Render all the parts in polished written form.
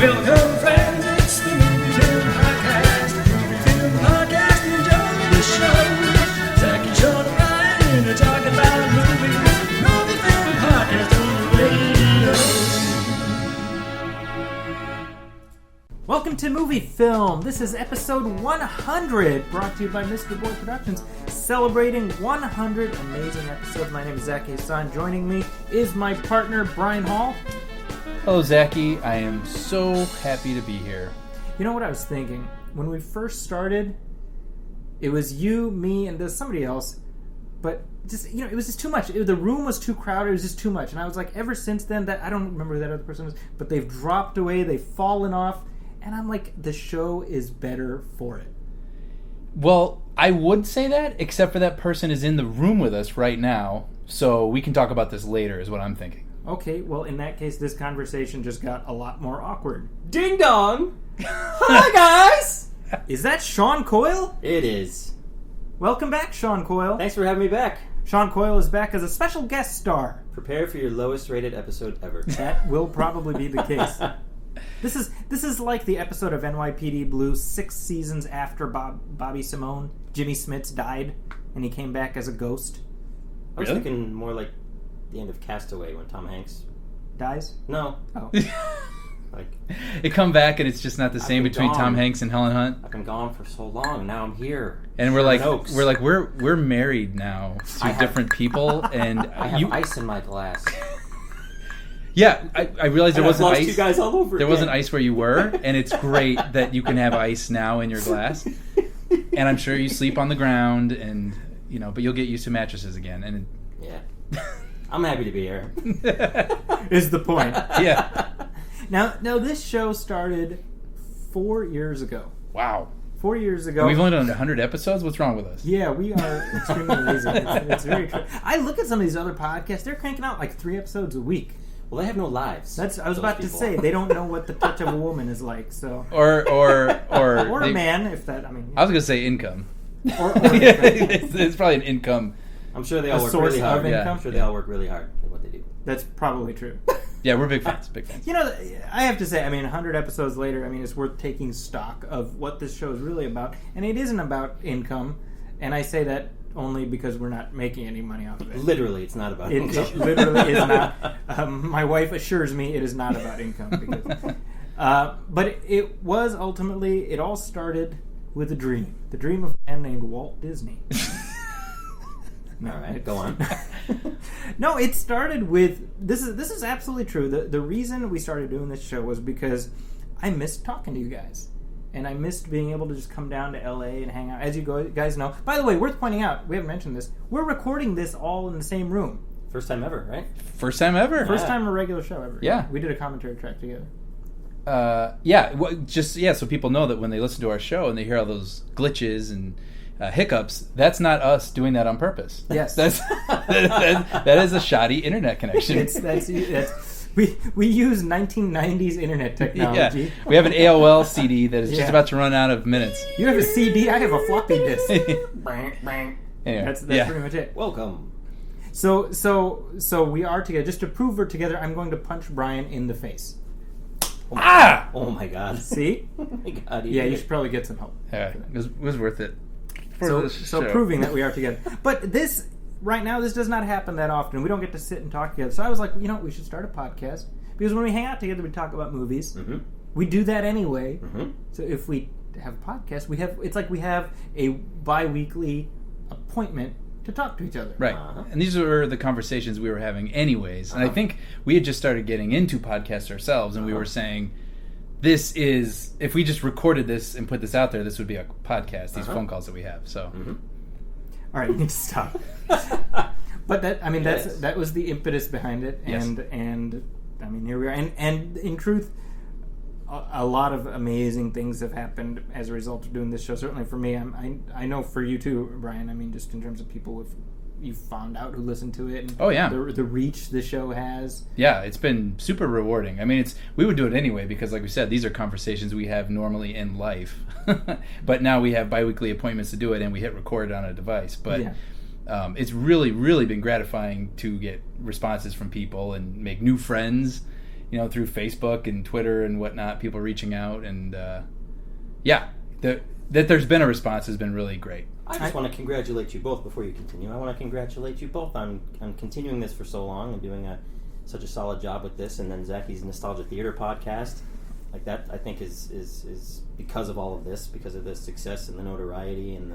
Welcome, friends, it's the MovieFilm Podcast. MovieFilm Podcast, enjoy the show. Zaki, Sean, and Brian are talking about movies. MovieFilm Podcast on the radio. Welcome to Movie Film. This is episode 100, brought to you by Mr. Boy Productions, celebrating 100 amazing episodes. My name is Zaki Brian. Joining me is my partner, Brian Hall. Hello, Zaki. I am so happy to be here. You know what I was thinking? When we first started, it was you, me, and there's somebody else, but just, you know, it was just too much. The room was too crowded. It was just too much. And I was like, ever since then, that I don't remember who that other person was, but they've dropped away, they've fallen off, and I'm like, the show is better for it. Well, I would say that, except for that person is in the room with us right now, so we can talk about this later, is what I'm thinking. Okay, well, in that case, this conversation just got a lot more awkward. Ding dong! Hi, guys! Is that Sean Coyle? It is. Welcome back, Sean Coyle. Thanks for having me back. Sean Coyle is back as a special guest star. Prepare for your lowest rated episode ever. That will probably be the case. This is like the episode of NYPD Blue 6 seasons after Bobby Simone, Jimmy Smits died, and he came back as a ghost. I was Really? thinking more like the end of Castaway when Tom Hanks... Dies? No. Oh. Like, It come back and it's just not the I've same been between gone. Tom Hanks and Helen Hunt. I've been gone for so long, now I'm here. And we're Oaks. like we're married now to different people, and I have ice in my glass. Yeah, I realized there And I've wasn't lost ice. you guys all over There again. wasn't ice where you were, and it's great that you can have ice now in your glass. And I'm sure you sleep on the ground, and you know, but you'll get used to mattresses again. And Yeah. I'm happy to be here. Is the point. yeah, Now, this show started 4 years ago. wow. 4 years ago. And we've only done 100 episodes. What's wrong with us? Yeah, we are extremely lazy. It's very true. I look at some of these other podcasts; they're cranking out like 3 episodes a week. Well, they have no lives. I was those about to people. say they don't know what the touch of a woman is like. So, Or or a they- man, if that. I mean, I was gonna say income. or it's probably an income. I'm sure they all A work source really of hard. income? I'm sure they all work really hard at what they do. that's probably true. Yeah, we're big fans. Big fans. You know, I have to say, I mean, 100 episodes later, I mean, it's worth taking stock of what this show is really about. And it isn't about income. And I say that only because we're not making any money off of it. Literally, it's not about It income. literally is not. My wife assures me it is not about income. Because, but it was ultimately, it all started with a dream. The dream of a man named Walt Disney. All right, go on. No, it started with this is absolutely true. The reason we started doing this show was because I missed talking to you guys, and I missed being able to just come down to LA and hang out. As you guys know, by the way, worth pointing out, we haven't mentioned this. We're recording this all in the same room. First time ever, right? First time ever. First time a regular show ever. Yeah. We did a commentary track together. So people know that when they listen to our show and they hear all those glitches and hiccups, that's not us doing that on purpose. Yes. that is a shoddy internet connection. We use 1990s internet technology. Yeah, we have an AOL CD that is just Yeah. about to run out of minutes. You have a CD. I have a floppy disk. Bang, bang. Anyway, That's yeah. pretty much it. Welcome. So we are together. Just to prove we're together, I'm going to punch Brian in the face. Oh my god. See? Oh my god. Yeah, you should probably get some help. Yeah, it was worth it. For So this show. proving that we are together. But this right now, this does not happen that often. We don't get to sit and talk together. So I was like, you know, we should start a podcast because when we hang out together, we talk about movies. Mm-hmm. We do that anyway. Mm-hmm. So if we have a podcast, it's like we have a bi-weekly appointment to talk to each other. Right. Uh-huh. And these were the conversations we were having anyways. And I think we had just started getting into podcasts ourselves, and we were saying, this is, if we just recorded this and put this out there, this would be a podcast, these phone calls that we have. So, All right, you need to stop. But Yes. that was the impetus behind it, Yes. and I mean, here we are. And in truth, a lot of amazing things have happened as a result of doing this show. Certainly for me, I know for you too, Brian. I mean, just in terms of people you found out who listened to it. And Oh, yeah. the reach the show has. yeah, it's been super rewarding. I mean, we would do it anyway because, like we said, these are conversations we have normally in life. But now we have biweekly appointments to do it, and we hit record on a device. But Yeah. it's really, really been gratifying to get responses from people and make new friends through Facebook and Twitter and whatnot, people reaching out, and that there's been a response has been really great. I just want to congratulate you both before you continue. I want to congratulate you both on continuing this for so long and doing such a solid job with this, and then Zaki's Nostalgia Theater podcast. Like that, I think is because of all of this, because of the success and the notoriety and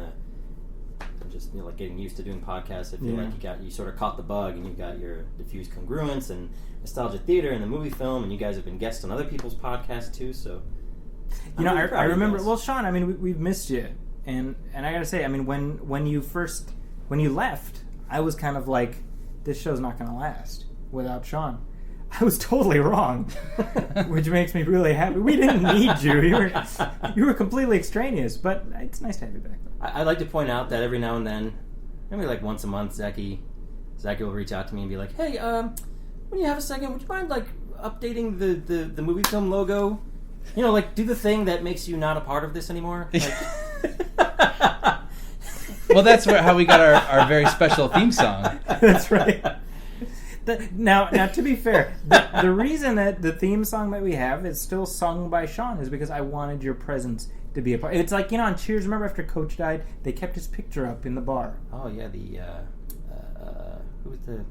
just like getting used to doing podcasts. I feel like you sort of caught the bug, and you've got your diffused congruence and Nostalgia Theater and the movie film, and you guys have been guests on other people's podcasts too. So, I remember. Well, Sean, I mean, we've missed you, and I gotta say, I mean, when you left, I was kind of like, this show's not gonna last without Sean. I was totally wrong, which makes me really happy. We didn't need you. You were completely extraneous, but it's nice to have you back. I like to point out that every now and then, maybe like once a month, Zaki will reach out to me and be like, "Hey, when you have a second, would you mind like updating the movie film logo? Like do the thing that makes you not a part of this anymore." Like, well, that's how we got our very special theme song. That's right. Now, to be fair, the reason that the theme song that we have is still sung by Sean is because I wanted your presence to be a part. It's like, on Cheers, remember after Coach died, they kept his picture up in the bar. Oh, yeah, who's the...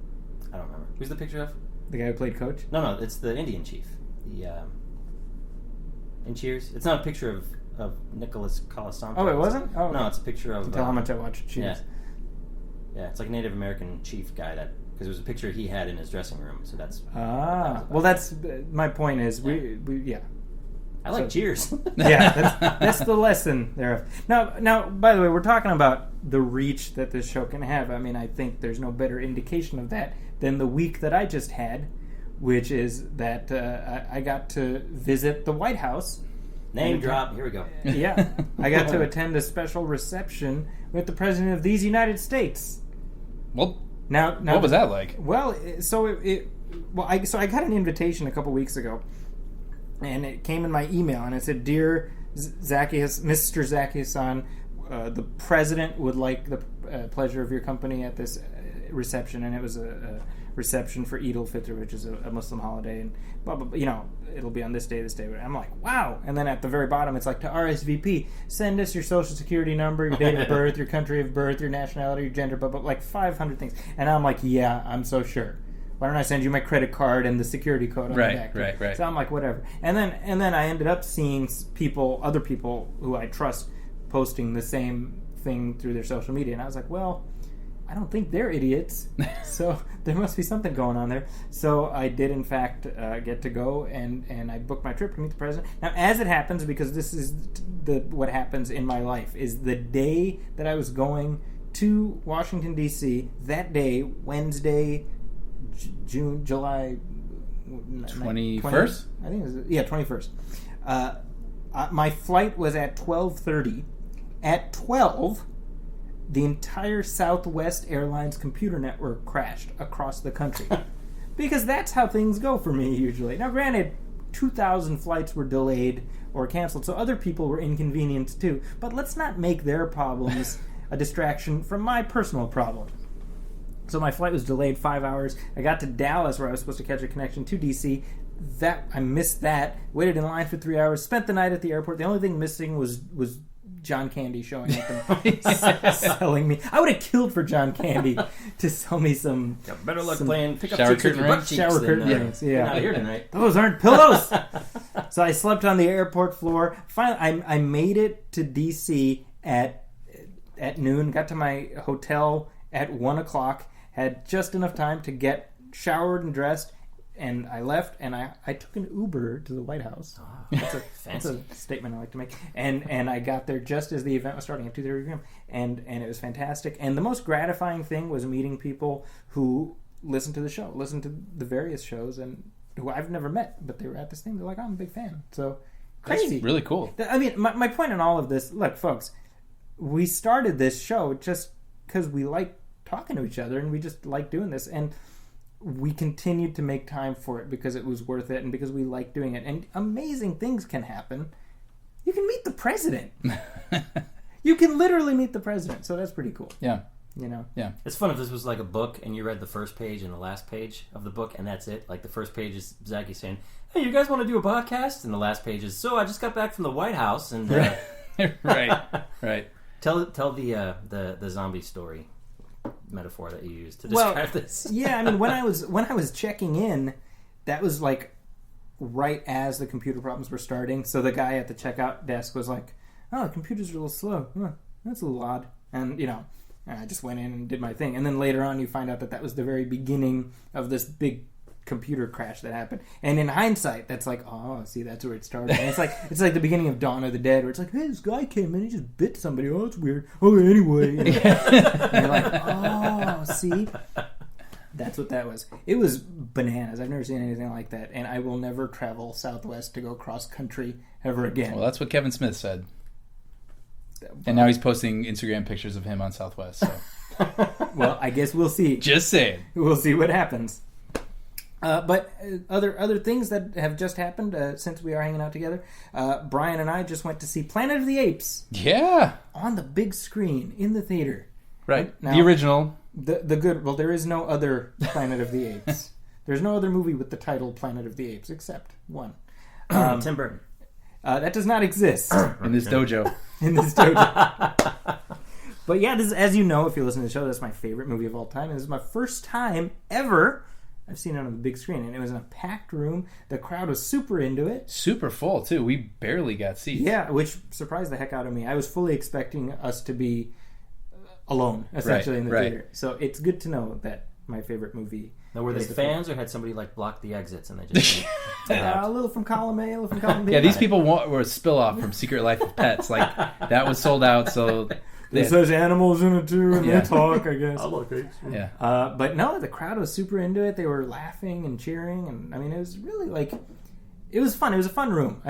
I don't remember. Who's the picture of? The guy who played Coach? No, it's the Indian chief. In Cheers. It's not a picture of Nicholas Colasanto. Oh, it wasn't? Oh, no, it's a picture of... Tell him to watch Cheers. Yeah, it's like a Native American chief guy that... Because it was a picture he had in his dressing room, so that's... well, that's... My point is, we I like Cheers. Yeah, that's the lesson there. Now, by the way, we're talking about the reach that this show can have. I mean, I think there's no better indication of that than the week that I just had, which is that I got to visit the White House. Name drop. Here we go. Yeah. I got to attend a special reception with the President of these United States. Well... Now, what was that like? Well, I got an invitation a couple weeks ago, and it came in my email, and it said, "Dear Mr. Zaki Hassan, the president would like the pleasure of your company at this reception," and it was a reception for Eid al-Fitr, which is a Muslim holiday, and blah, blah, blah, it'll be on this day. I'm like, wow. And then at the very bottom, it's like, to RSVP, send us your social security number, your date of birth, your country of birth, your nationality, your gender, blah, blah, like 500 things. And I'm like, yeah, I'm so sure. Why don't I send you my credit card and the security code on the back? Right. So I'm like, whatever. And then I ended up seeing other people who I trust, posting the same thing through their social media. And I was like, well, I don't think they're idiots, so there must be something going on there. So I did, in fact, get to go, and I booked my trip to meet the president. Now, as it happens, because this is what happens in my life, is the day that I was going to Washington, D.C., that day, Wednesday, July 21st? I think it was, 21st. My flight was at 12:30. At 12... the entire Southwest Airlines computer network crashed across the country. Because that's how things go for me usually. Now, granted, 2,000 flights were delayed or canceled, so other people were inconvenienced too. But let's not make their problems a distraction from my personal problem. So my flight was delayed 5 hours. I got to Dallas, where I was supposed to catch a connection to D.C. I missed that. Waited in line for 3 hours. Spent the night at the airport. The only thing missing was John Candy showing up and selling me. I would have killed for John Candy to sell me some... Yeah, better luck playing pick up shower chicks curtain with your butt rings. cheeks Shower than, curtain rings, yeah. Not here tonight. Those aren't pillows! So I slept on the airport floor. Finally, I made it to D.C. at noon. Got to my hotel at 1 o'clock. Had just enough time to get showered and dressed. And I left, and I took an Uber to the White House. That's That's a statement I like to make. And I got there just as the event was starting at 2:30 p.m. And it was fantastic. And the most gratifying thing was meeting people who listened to the show, listened to the various shows, and who I've never met, but they were at this thing. They're like, I'm a big fan. So, crazy. That's really cool. I mean, my point in all of this, look, folks, we started this show just because we like talking to each other, and we just like doing this. And we continued to make time for it because it was worth it and because we like doing it. And amazing things can happen. You can meet the president. You can literally meet the president. So that's pretty cool. Yeah. You know? Yeah. It's fun if this was like a book and you read the first page and the last page of the book and that's it. Like the first page is Zaki saying, "Hey, you guys want to do a podcast?" And the last page is, "So I just got back from the White House and right. Tell the zombie story metaphor that you used to describe this. Yeah, I mean when I was checking in, that was like right as the computer problems were starting. So the guy at the checkout desk was like, "Oh, the computer's a little slow. Huh, that's a little odd." And I just went in and did my thing. And then later on, you find out that was the very beginning of this big computer crash that happened. And in hindsight, that's like, oh, see, that's where it started. And it's like the beginning of Dawn of the Dead, where it's like, hey, this guy came in, he just bit somebody. Oh, that's weird. Okay, anyway. And you're like, oh, see? That's what that was. It was bananas. I've never seen anything like that. And I will never travel southwest to go cross country ever again. Well, that's what Kevin Smith said. And now he's posting Instagram pictures of him on Southwest. So. Well, I guess we'll see. Just saying. We'll see what happens. But other things that have just happened since we are hanging out together. Brian and I just went to see Planet of the Apes. Yeah. On the big screen in the theater. Right. Now, the original. The good. Well, there is no other Planet of the Apes. There's no other movie with the title Planet of the Apes except one. Tim Burton. That does not exist In this dojo. in this dojo. But yeah, this is, as you know, if you listen to the show, that's my favorite movie of all time. And this is my first time ever I've seen it on the big screen. And it was in a packed room. The crowd was super into it. Super full, too. We barely got seats. Yeah, which surprised the heck out of me. I was fully expecting us to be alone, essentially, in the theater. So it's good to know that my favorite movie... Now, were they fans or had somebody block the exits and they just... a little from column A, a little from column B. Yeah, these people were a spill-off from Secret Life of Pets. That was sold out, so... It says animals in it, too, and they talk, I guess. I like it. Yeah. But no, the crowd was super into it. They were laughing and cheering, and I mean, it was really, it was fun. It was a fun room.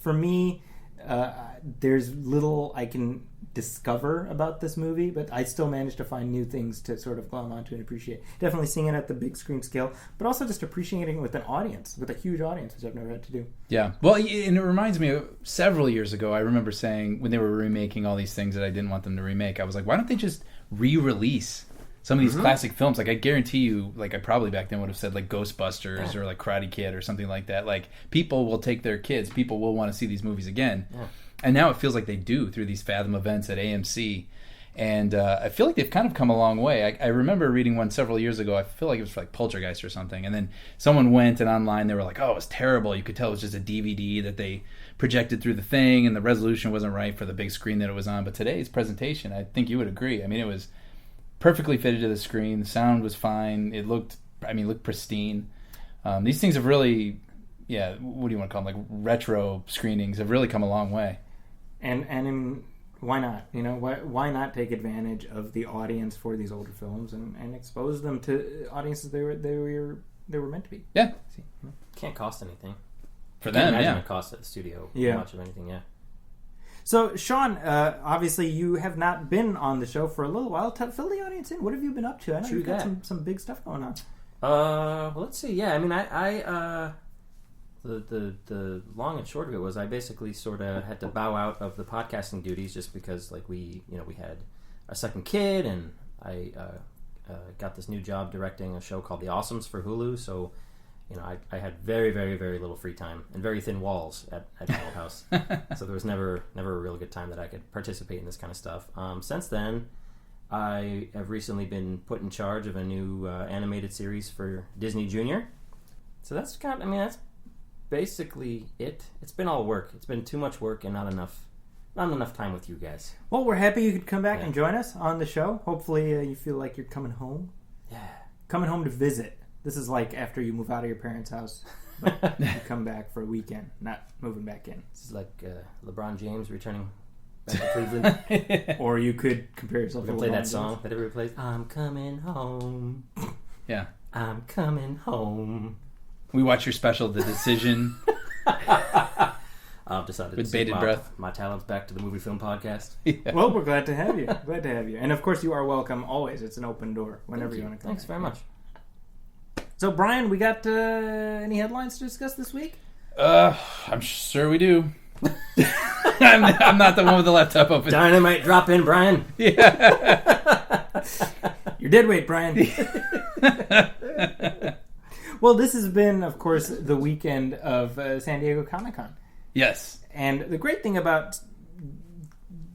For me, there's little I can discover about this movie, but I still managed to find new things to sort of glom onto and appreciate. Definitely seeing it at the big screen scale, but also just appreciating it with an audience, with a huge audience, which I've never had to do. Yeah. Well, and it reminds me of several years ago, I remember saying when they were remaking all these things that I didn't want them to remake, I was like, why don't they just re-release some of these classic films? I guarantee you, I probably back then would have said Ghostbusters or Karate Kid or something like that. People will take their kids, people will want to see these movies again. Yeah. And now it feels like they do through these Fathom events at AMC. And I feel like they've kind of come a long way. I remember reading one several years ago. I feel like it was for Poltergeist or something. And then someone went and online they were like, oh, it was terrible. You could tell it was just a DVD that they projected through the thing and the resolution wasn't right for the big screen that it was on. But today's presentation, I think you would agree. I mean, it was perfectly fitted to the screen. The sound was fine. It looked pristine. These things have really, what do you want to call them? Retro screenings have really come a long way. And why not? Why not take advantage of the audience for these older films and expose them to audiences they were meant to be? Yeah. Can't cost anything. For them, imagine it costs at the studio much of anything, So, Sean, obviously you have not been on the show for a little while. Fill the audience in. What have you been up to? I know you've got some big stuff going on. Well, let's see. Yeah, I mean, the long and short of it was I basically sort of had to bow out of the podcasting duties just because we had a second kid and I got this new job directing a show called The Awesomes for Hulu. So I had very, very, very little free time and very thin walls at my old house. So there was never a real good time that I could participate in this kind of stuff. Since then, I have recently been put in charge of a new animated series for Disney Junior. So that's that's basically it. It's been all work. It's been too much work and not enough time with you guys. Well, we're happy you could come back and join us on the show. Hopefully you feel like you're coming home. Yeah. Coming home to visit. This is like after you move out of your parents' house. But you come back for a weekend, not moving back in. This is like LeBron James returning back to Cleveland. Or you could compare yourself to LeBron play that James. song that everybody plays. I'm coming home. Yeah. I'm coming home. We watch your special, The Decision. I've decided with to bated breath. My talents back to the MovieFilm Podcast. Yeah. Well, we're glad to have you. And of course, you are welcome always. It's an open door whenever you want to come. Thanks very much. So, Brian, we got any headlines to discuss this week? I'm sure we do. I'm not the one with the laptop open. Dynamite drop in, Brian. Yeah. You're dead weight, Brian. Well, this has been, of course, the weekend of San Diego Comic-Con. Yes. And the great thing about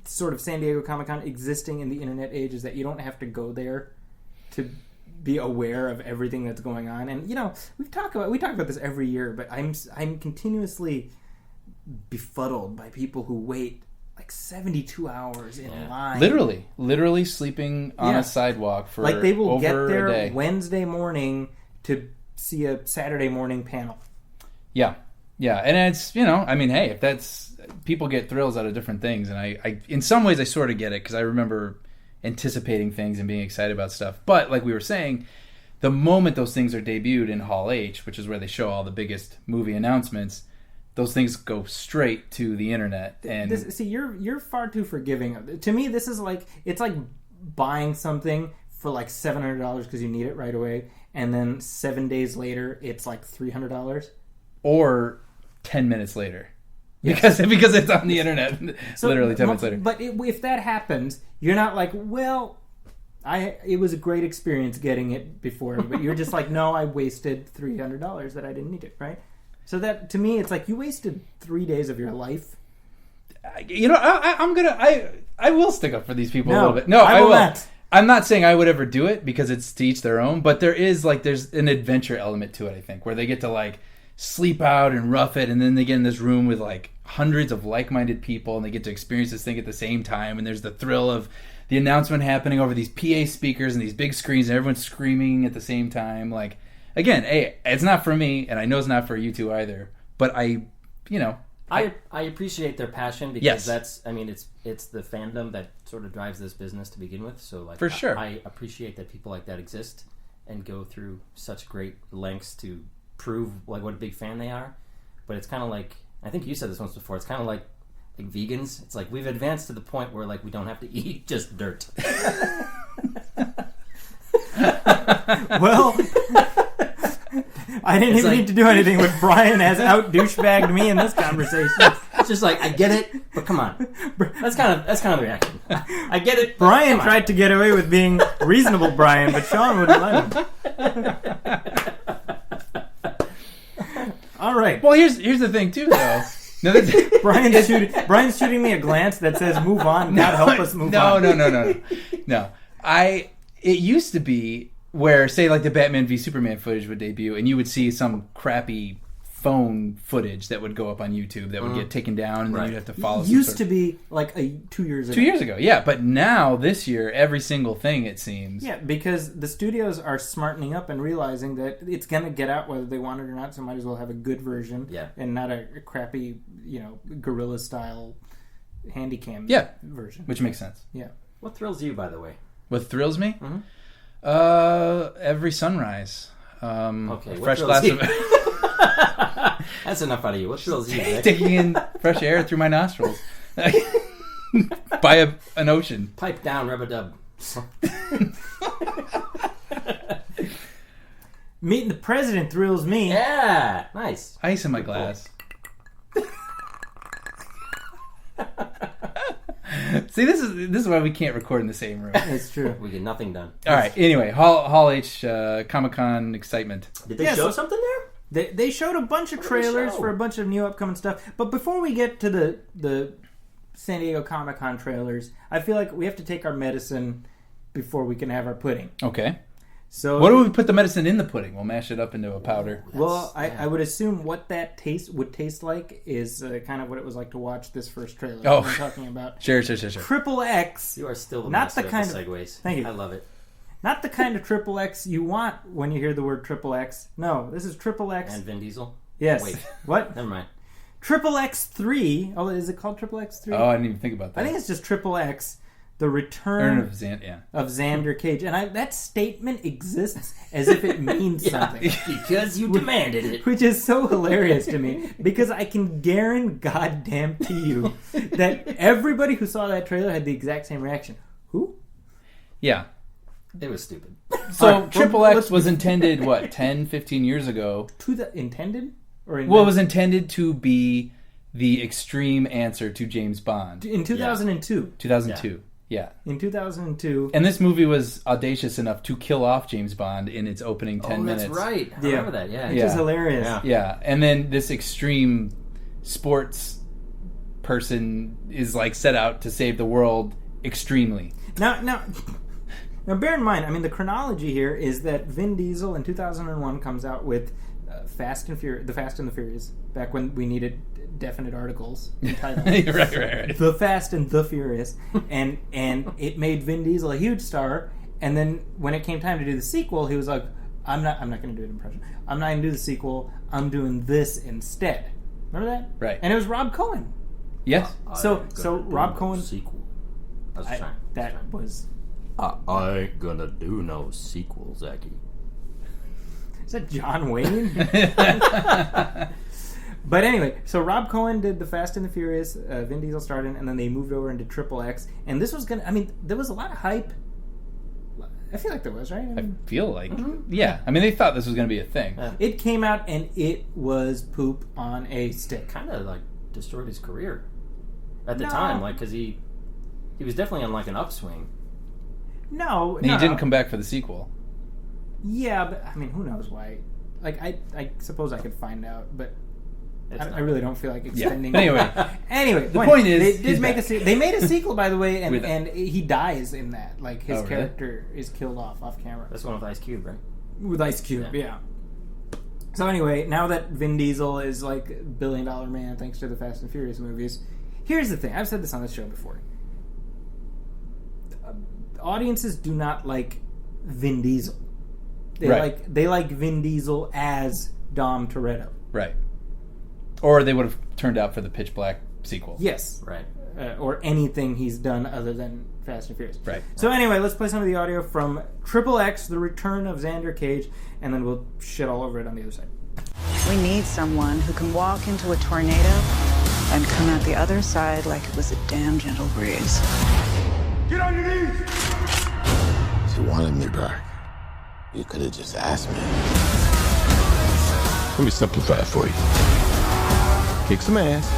sort of San Diego Comic-Con existing in the internet age is that you don't have to go there to be aware of everything that's going on. And, you know, we talk about this every year, but I'm continuously befuddled by people who wait like 72 hours in line. Literally sleeping on a sidewalk for like they will over get there a day. Wednesday morning to see a Saturday morning panel. Yeah. And it's, you know, I mean, hey, if that's, people get thrills out of different things. And I in some ways I sort of get it because I remember anticipating things and being excited about stuff. But like we were saying, the moment those things are debuted in Hall H, which is where they show all the biggest movie announcements, those things go straight to the internet. And you're far too forgiving. To me, this is like, it's like buying something for like $700 because you need it right away, and then 7 days later it's like $300, or 10 minutes later. Because it's on the internet, literally 10 minutes later. But if that happens, you're not like, well, it was a great experience getting it before. But you're just like, no, I wasted $300 that I didn't need it, right? So that, to me, it's like you wasted 3 days of your life. You know, I will stick up for these people a little bit. No, I will not. I'm not saying I would ever do it because it's to each their own, but there's an adventure element to it, I think, where they get to like sleep out and rough it, and then they get in this room with like hundreds of like-minded people, and they get to experience this thing at the same time, and there's the thrill of the announcement happening over these PA speakers and these big screens, and everyone's screaming at the same time. Like, again, hey, it's not for me, and I know it's not for you two either, but I appreciate their passion because that's, I mean, it's the fandom that sort of drives this business to begin with. So, like, for sure, I appreciate that people like that exist and go through such great lengths to prove like what a big fan they are. But it's kind of like, I think you said this once before, it's kind of like vegans. It's like we've advanced to the point where like we don't have to eat just dirt. Well, I didn't even need to do anything with Brian has out douchebagged me in this conversation. It's just like, I get it, but come on. That's kind of the reaction. I get it. Brian tried to get away with being reasonable, Brian, but Sean wouldn't let him. All right. Well, here's the thing too, though. No, Brian's shooting me a glance that says, "Move on, God help us move on." No. It used to be where, say, like the Batman v Superman footage would debut, and you would see some crappy phone footage that would go up on YouTube that would get taken down, and then you'd have to follow. It used to be like 2 years ago. 2 years ago, yeah. But now, this year, every single thing, it seems. Yeah, because the studios are smartening up and realizing that it's going to get out whether they want it or not, so might as well have a good version and not a crappy, guerrilla-style handycam version. Which makes sense. Yeah. What thrills you, by the way? What thrills me? Mm-hmm. Every sunrise. Okay, fresh glass of... That's enough out of you. What thrills you, Rick? Taking in fresh air through my nostrils. By an ocean. Pipe down, rub-a-dub. Meeting the president thrills me. Yeah, nice. Ice in my glass. See, this is why we can't record in the same room. It's true. We get nothing done. All right. Anyway, Hall H, Comic-Con excitement. Did they show something there? They showed a bunch of trailers for a bunch of new upcoming stuff. But before we get to the San Diego Comic-Con trailers, I feel like we have to take our medicine before we can have our pudding. Okay. So what do we put the medicine in the pudding? We'll mash it up into a powder. Well, I would assume what that would taste like is kind of what it was like to watch this first trailer. Oh, I'm talking about. Sure. Triple X. You are still the not master the kind of the of segues. Thank you. I love it. Not the kind of Triple X you want when you hear the word Triple X. No, this is Triple X. And Vin Diesel? Yes. Wait. What? Never mind. Triple X3. Oh, is it called Triple X3? Oh, I didn't even think about that. I think it's just Triple X. The return of Xander Cage. And that statement exists as if it means something. Because you demanded it. Which is so hilarious to me. Because I can goddamn to you that everybody who saw that trailer had the exact same reaction. Who? Yeah. It was stupid. So Triple X was intended, 10, 15 years ago? Intended? Or well, it was intended to be the extreme answer to James Bond. In 2002. 2002. Yeah. In 2002. And this movie was audacious enough to kill off James Bond in its opening 10 minutes. That's right. I remember that, yeah. Which is hilarious. Yeah. And then this extreme sports person is like set out to save the world extremely. Now, bear in mind, I mean, the chronology here is that Vin Diesel in 2001 comes out with The Fast and the Furious, back when we needed definite articles entitled right. The Fast and the Furious, and it made Vin Diesel a huge star. And then when it came time to do the sequel, he was like, I'm not going to do an impression. I'm not going to do the sequel. I'm doing this instead. Remember that? Right. And it was Rob Cohen. Yes. So Rob Cohen. Sequel. I ain't gonna do no sequel, Zaki. Is that John Wayne? But anyway, so Rob Cohen did The Fast and the Furious, Vin Diesel starred in, and then they moved over into XXX. And this was there was a lot of hype. I feel like there was, right? I feel like, yeah. I mean, they thought this was going to be a thing. It came out and it was poop on a stick. Kind of like destroyed his career at the time, like because he was definitely on like an upswing. No, and he didn't come back for the sequel. Yeah, but I mean, who knows why? Like, I suppose I could find out, but I really don't feel like extending. Yeah. Anyway, the point is, they made a sequel, by the way, and he dies in that. Like his character is killed off camera. That's one with Ice Cube, right? With Ice Cube, yeah. So anyway, now that Vin Diesel is like $1 billion man thanks to the Fast and Furious movies, here's the thing. I've said this on the show before. Audiences do not like Vin Diesel. They like Vin Diesel as Dom Toretto. Right. Or they would have turned out for the Pitch Black sequel. Yes. Right. Or anything he's done other than Fast and Furious. Right. So anyway, let's play some of the audio from XXX, The Return of Xander Cage, and then we'll shit all over it on the other side. We need someone who can walk into a tornado and come out the other side like it was a damn gentle breeze. Get on your knees! If you wanted me back, you could have just asked me. Let me simplify it for you. Kick some ass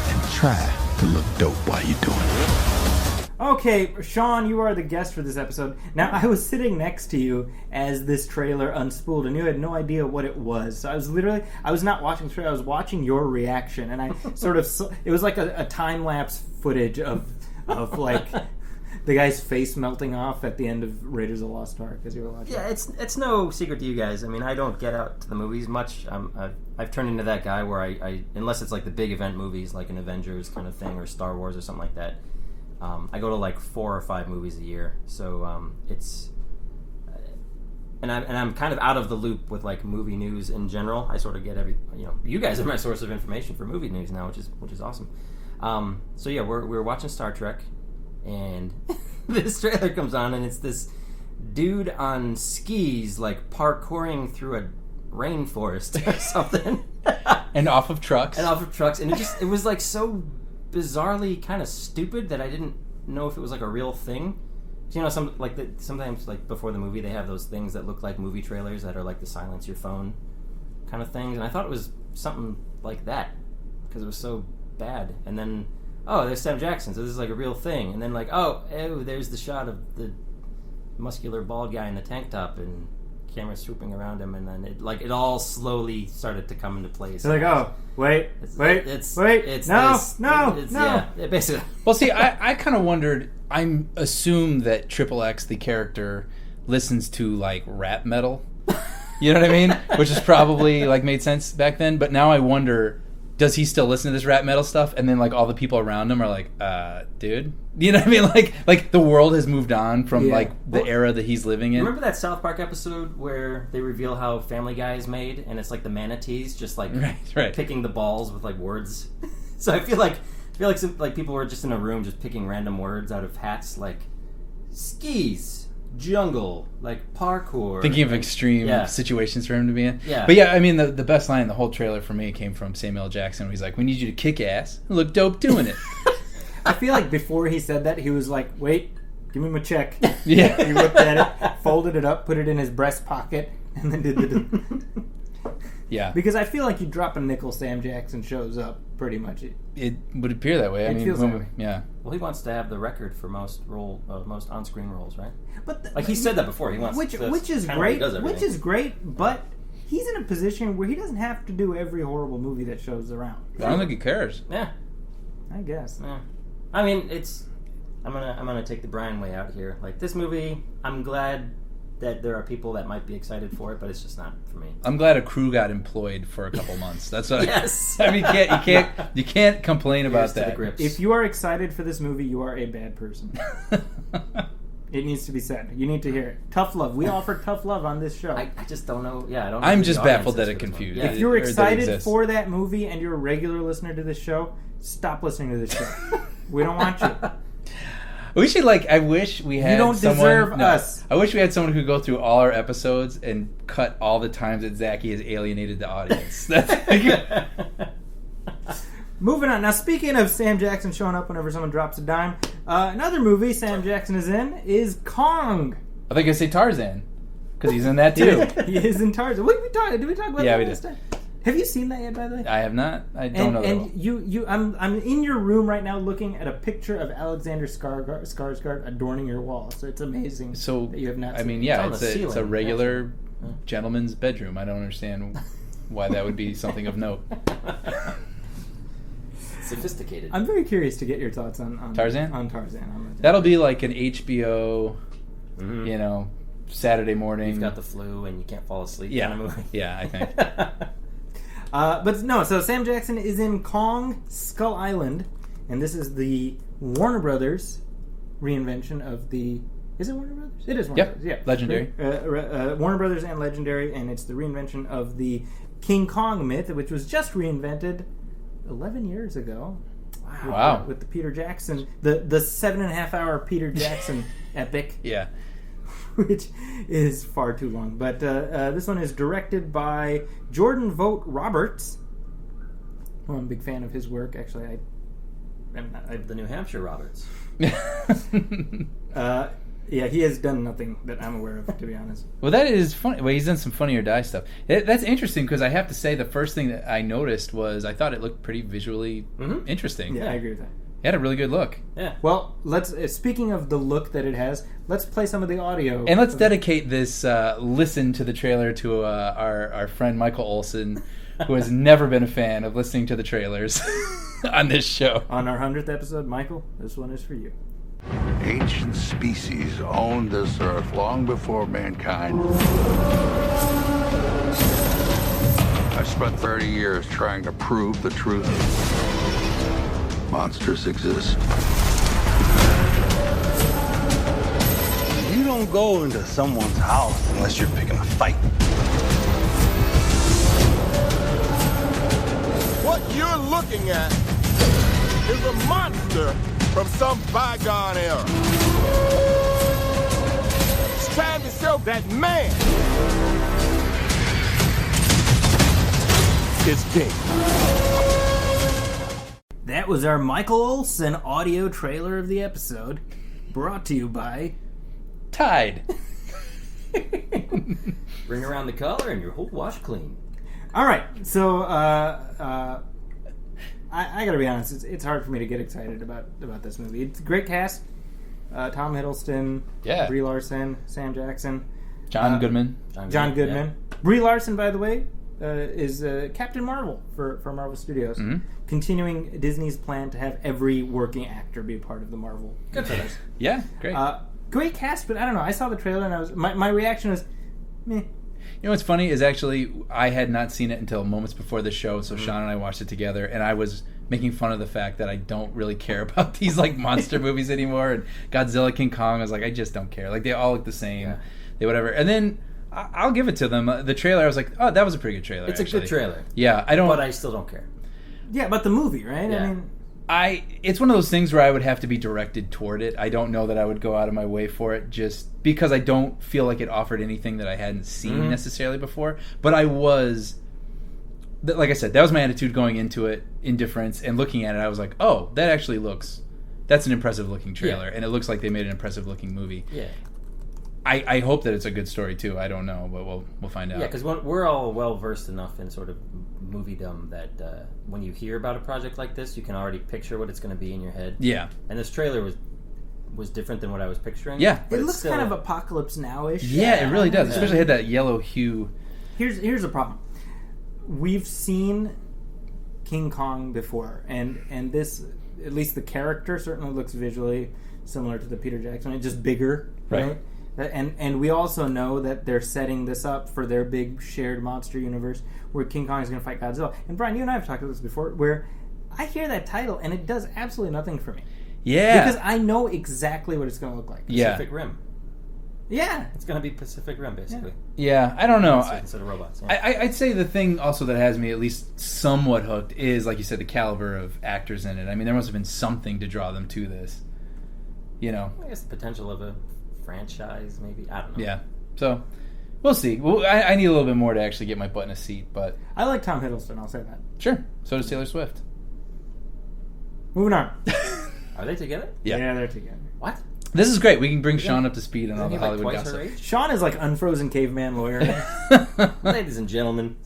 and try to look dope while you're doing it. Okay, Sean, you are the guest for this episode. Now, I was sitting next to you as this trailer unspooled, and you had no idea what it was. So I was not watching the trailer, I was watching your reaction, and I sort of, it was like a time-lapse footage of like the guy's face melting off at the end of Raiders of the Lost Ark as you were watching. Yeah, it's no secret to you guys. I mean, I don't get out to the movies much. I've turned into that guy where I unless it's like the big event movies, like an Avengers kind of thing, or Star Wars or something like that. I go to like 4 or 5 movies a year, so it's and I'm kind of out of the loop with like movie news in general. I sort of get you guys are my source of information for movie news now, which is awesome. So yeah, we're watching Star Trek, and this trailer comes on, and it's this dude on skis like parkouring through a rainforest or something, and off of trucks, and it was like so bizarrely kind of stupid that I didn't know if it was like a real thing. You know, sometimes like before the movie they have those things that look like movie trailers that are like the silence your phone kind of things, and I thought it was something like that because it was so bad. And then there's Sam Jackson, so this is like a real thing. And then like there's the shot of the muscular bald guy in the tank top and camera swooping around him, and then it all slowly started to come into place. They're like, wait, no. Yeah, basically. Well, see, I kind of wondered. I assume that XXX, the character, listens to like rap metal. You know what I mean? Which is probably like made sense back then. But now I wonder, does he still listen to this rap metal stuff? And then like all the people around him are like, dude, you know what I mean? Like the world has moved on from like the era that he's living in. Remember that South Park episode where they reveal how Family Guy is made, and it's like the manatees just like picking the balls with like words. So I feel like some, like people were just in a room just picking random words out of hats, like skis, jungle, like parkour. Thinking of extreme situations for him to be in. Yeah. But yeah, I mean, the best line in the whole trailer for me came from Samuel L. Jackson, where he's like, we need you to kick ass and look dope doing it. I feel like before he said that, he was like, wait, give me my check. Yeah. He looked at it, folded it up, put it in his breast pocket, and then did the... Yeah. Because I feel like you drop a nickel, Sam Jackson shows up pretty much. It would appear that way. It feels that way. Yeah. Well, he wants to have the record for most on-screen roles, right? But Like he said that before. He wants which is kinda what he great. does everything. Which is great, but he's in a position where he doesn't have to do every horrible movie that shows around. I don't think he cares. Yeah. I guess. Yeah. I mean, I'm gonna take the Brian way out here. Like this movie, I'm glad that there are people that might be excited for it, but it's just not for me. I'm glad a crew got employed for a couple months. That's what Yes. I mean, you can't complain about Here's to the that. grips. If you are excited for this movie, you are a bad person. It needs to be said. You need to hear it. Tough love. We offer tough love on this show. I just don't know. Yeah, I don't. know I'm who the just audience baffled is that it for this one. confused. Yeah. If you're or that excited exists. for that movie and you're a regular listener to this show, stop listening to this show. We don't want you. We should I wish we had. You don't someone, deserve no, us. I wish we had someone who could go through all our episodes and cut all the times that Zaki has alienated the audience. That's Moving on. Now, speaking of Sam Jackson showing up whenever someone drops a dime, another movie Sam Jackson is in is Kong. I think I say Tarzan because he's in that too. He is in Tarzan. Did we talk about Yeah, that we last did. time? Have you seen that yet, by the way? I have not. I don't know. And I'm in your room right now looking at a picture of Alexander Skarsgård adorning your wall. So it's amazing So that you have not I seen mean, it. yeah, on it's the a ceiling, regular gentleman's bedroom. I don't understand why that would be something of note. Sophisticated. I'm very curious to get your thoughts on Tarzan? On Tarzan. That'll be like an HBO, Saturday morning. You've got the flu and you can't fall asleep. yeah, Kind of movie. yeah, I think. But no, so Sam Jackson is in Kong Skull Island, and this is the Warner Brothers reinvention of the... Is it Warner Brothers? It is Warner Yep. Brothers, yeah. Legendary. Warner Brothers and Legendary, and it's the reinvention of the King Kong myth, which was just reinvented 11 years ago. Wow. With the Peter Jackson, the 7.5 hour Peter Jackson epic. Yeah. Which is far too long. But this one is directed by Jordan Vogt Roberts. Well, I'm a big fan of his work. Actually, The New Hampshire Roberts. yeah, he has done nothing that I'm aware of, to be honest. Well, that is funny. Well, he's done some Funny or Die stuff. That's interesting because I have to say the first thing that I noticed was I thought it looked pretty visually interesting. Yeah, I agree with that. It had a really good look. Yeah. Well, let's. Speaking of the look that it has, let's play some of the audio. And let's dedicate this listen to the trailer to our friend Michael Olson, who has never been a fan of listening to the trailers on this show. On our 100th episode, Michael, this one is for you. Ancient species owned this earth long before mankind. I spent 30 years trying to prove the truth. Monsters exist. You don't go into someone's house unless you're picking a fight. What you're looking at is a monster from some bygone era. It's trying to show that man is king. That was our Michael Olson audio trailer of the episode, brought to you by Tide. Bring around the color and your whole wash clean. All right, so I gotta be honest, it's hard for me to get excited about this movie. It's a great cast: Tom Hiddleston, Yeah. Brie Larson, Sam Jackson, John Goodman. John Goodman. Brie Larson, by the way, is Captain Marvel for Marvel Studios, continuing Disney's plan to have every working actor be a part of the Marvel. Good for us. Yeah, great. Great cast, but I don't know. I saw the trailer and I was my reaction was, meh. You know what's funny is actually I had not seen it until moments before the show, so Sean and I watched it together, and I was making fun of the fact that I don't really care about these like monster movies anymore. And Godzilla, King Kong, I was like, I just don't care. Like they all look the same, they whatever. And then I'll give it to them. The trailer, I was like, oh, that was a pretty good trailer. It's actually. a good trailer. Yeah, I don't. But I still don't care. Yeah, about the movie, right? Yeah. I mean, it's one of those things where I would have to be directed toward it. I don't know that I would go out of my way for it just because I don't feel like it offered anything that I hadn't seen necessarily before. But I was, like I said, that was my attitude going into it, indifference, and looking at it, I was like, oh, that actually that's an impressive looking trailer, and it looks like they made an impressive looking movie. Yeah. I hope that it's a good story too. I don't know, but we'll find out. Yeah, because we're all well versed enough in sort of moviedom that when you hear about a project like this, you can already picture what it's going to be in your head. Yeah, and this trailer was different than what I was picturing. Yeah, it looks kind of Apocalypse Now-ish. Yeah, it really does. Especially had that yellow hue. Here's the problem. We've seen King Kong before, and this, at least the character, certainly looks visually similar to the Peter Jackson. It's just bigger, right? And we also know that they're setting this up for their big shared monster universe where King Kong is going to fight Godzilla. And Brian, you and I have talked about this before, where I hear that title and it does absolutely nothing for me. Yeah. Because I know exactly what it's going to look like. Pacific Rim. Yeah. It's going to be Pacific Rim, basically. Yeah, I don't know. Instead of robots. Yeah. I'd say the thing also that has me at least somewhat hooked is, like you said, the caliber of actors in it. I mean, there must have been something to draw them to this. You know? I guess the potential of a franchise, maybe. I don't know. Yeah. So, we'll see. Well, I need a little bit more to actually get my butt in a seat, but... I like Tom Hiddleston, I'll say that. Sure. So does Taylor Swift. Moving on. Are they together? Yeah, they're together. What? This is great. We can bring Sean up to speed on all the Like Hollywood twice her gossip. age? Sean is like unfrozen caveman lawyer. Ladies and gentlemen.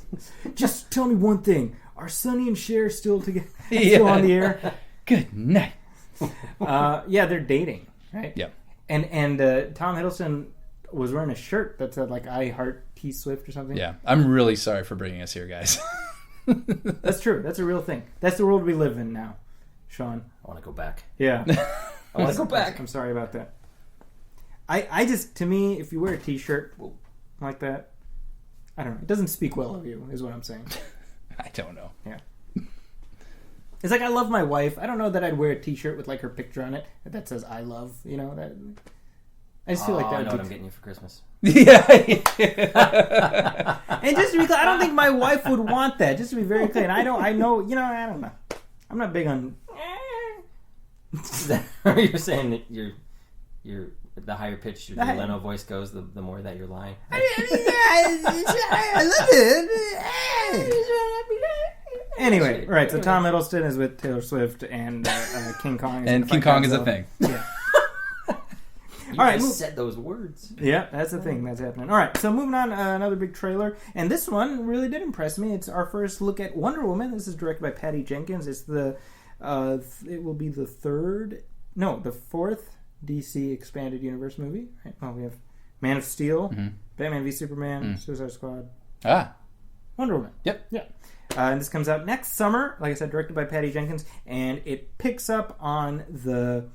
Just tell me one thing. Are Sonny and Cher still together? Still on the air? Good night. Yeah, they're dating, right? Yeah. And Tom Hiddleston was wearing a shirt that said like "I heart T Swift" or something. Yeah. I'm really sorry for bringing us here, guys. That's true. That's a real thing. That's the world we live in now, Sean. I want to go back. Yeah. I want to go back. I'm sorry about that. I just, to me, if you wear a T-shirt like that, I don't know. It doesn't speak well of you, is what I'm saying. I don't know. Yeah. It's like I love my wife. I don't know that I'd wear a T-shirt with like her picture on it that says "I love." You know that. I just feel like that. I know what I'm getting you for Christmas. Yeah. And just to be clear, I don't think my wife would want that. Just to be very clear, and I know. You know, I don't know. I'm not big on. You're saying that you're the higher pitch your Leno voice goes, the more that you're lying. I love it. Anyway, right. So Tom Hiddleston is with Taylor Swift, and King Kong. And King Kong is a thing. Yeah. You all right, just said those words. Yeah, that's the thing that's happening. All right, so moving on, another big trailer, and this one really did impress me. It's our first look at Wonder Woman. This is directed by Patty Jenkins. It's the it will be the fourth DC Expanded Universe movie. Right? Well, we have Man of Steel, Batman v Superman, Suicide Squad, Wonder Woman. Yep. Yeah. And this comes out next summer. Like I said, directed by Patty Jenkins, and it picks up on the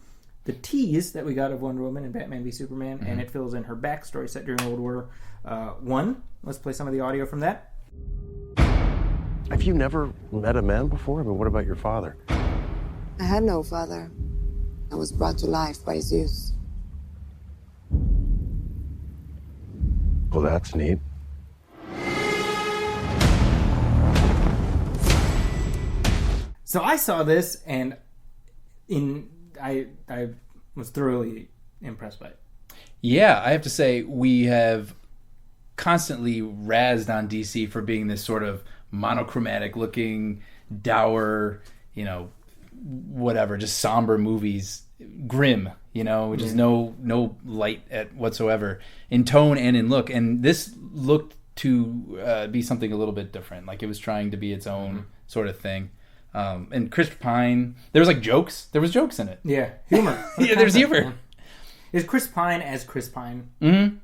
tease that we got of Wonder Woman and Batman v Superman, and it fills in her backstory set during World War I. Let's play some of the audio from that. Have you never met a man before? I mean, what about your father? I had no father. I was brought to life by Zeus. Well, that's neat. So I saw this, and I was thoroughly impressed by it. Yeah, I have to say we have constantly razzed on DC for being this sort of monochromatic looking, dour, whatever, just somber movies, grim, which is no light at whatsoever in tone and in look. And this looked to be something a little bit different. Like it was trying to be its own sort of thing. And Chris Pine, there was like jokes. There was jokes in it. Yeah, humor. Yeah, there's humor. Is Chris Pine as Chris Pine,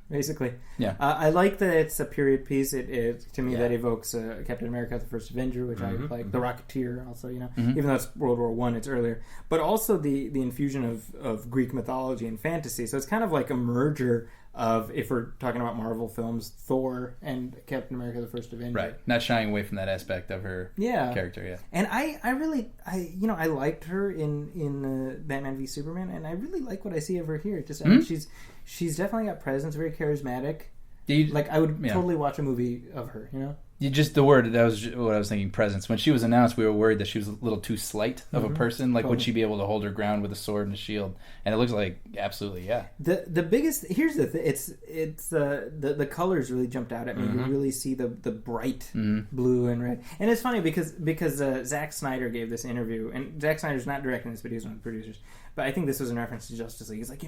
basically. Yeah. I like that it's a period piece. To me, that evokes Captain America, the First Avenger, which I like. The Rocketeer, also, even though it's World War I, it's earlier. But also the infusion of Greek mythology and fantasy. So it's kind of like a merger of, if we're talking about Marvel films, Thor and Captain America, the First Avenger. Right. Not shying away from that aspect of her character, yeah. And I really liked her in Batman v Superman, and I really like what I see of her here. Just I mean, she's definitely got presence, very charismatic. I would totally watch a movie of her, You just, the word, that was what I was thinking, presence. When she was announced, we were worried that she was a little too slight of a person. Like, would she be able to hold her ground with a sword and a shield? And it looks like, absolutely, yeah. The biggest, here's the thing, it's the colors really jumped out at me. You really see the bright blue and red. And it's funny because Zack Snyder gave this interview, and Zack Snyder's not directing this, but he's one of the producers. But I think this was in reference to Justice League. It's like,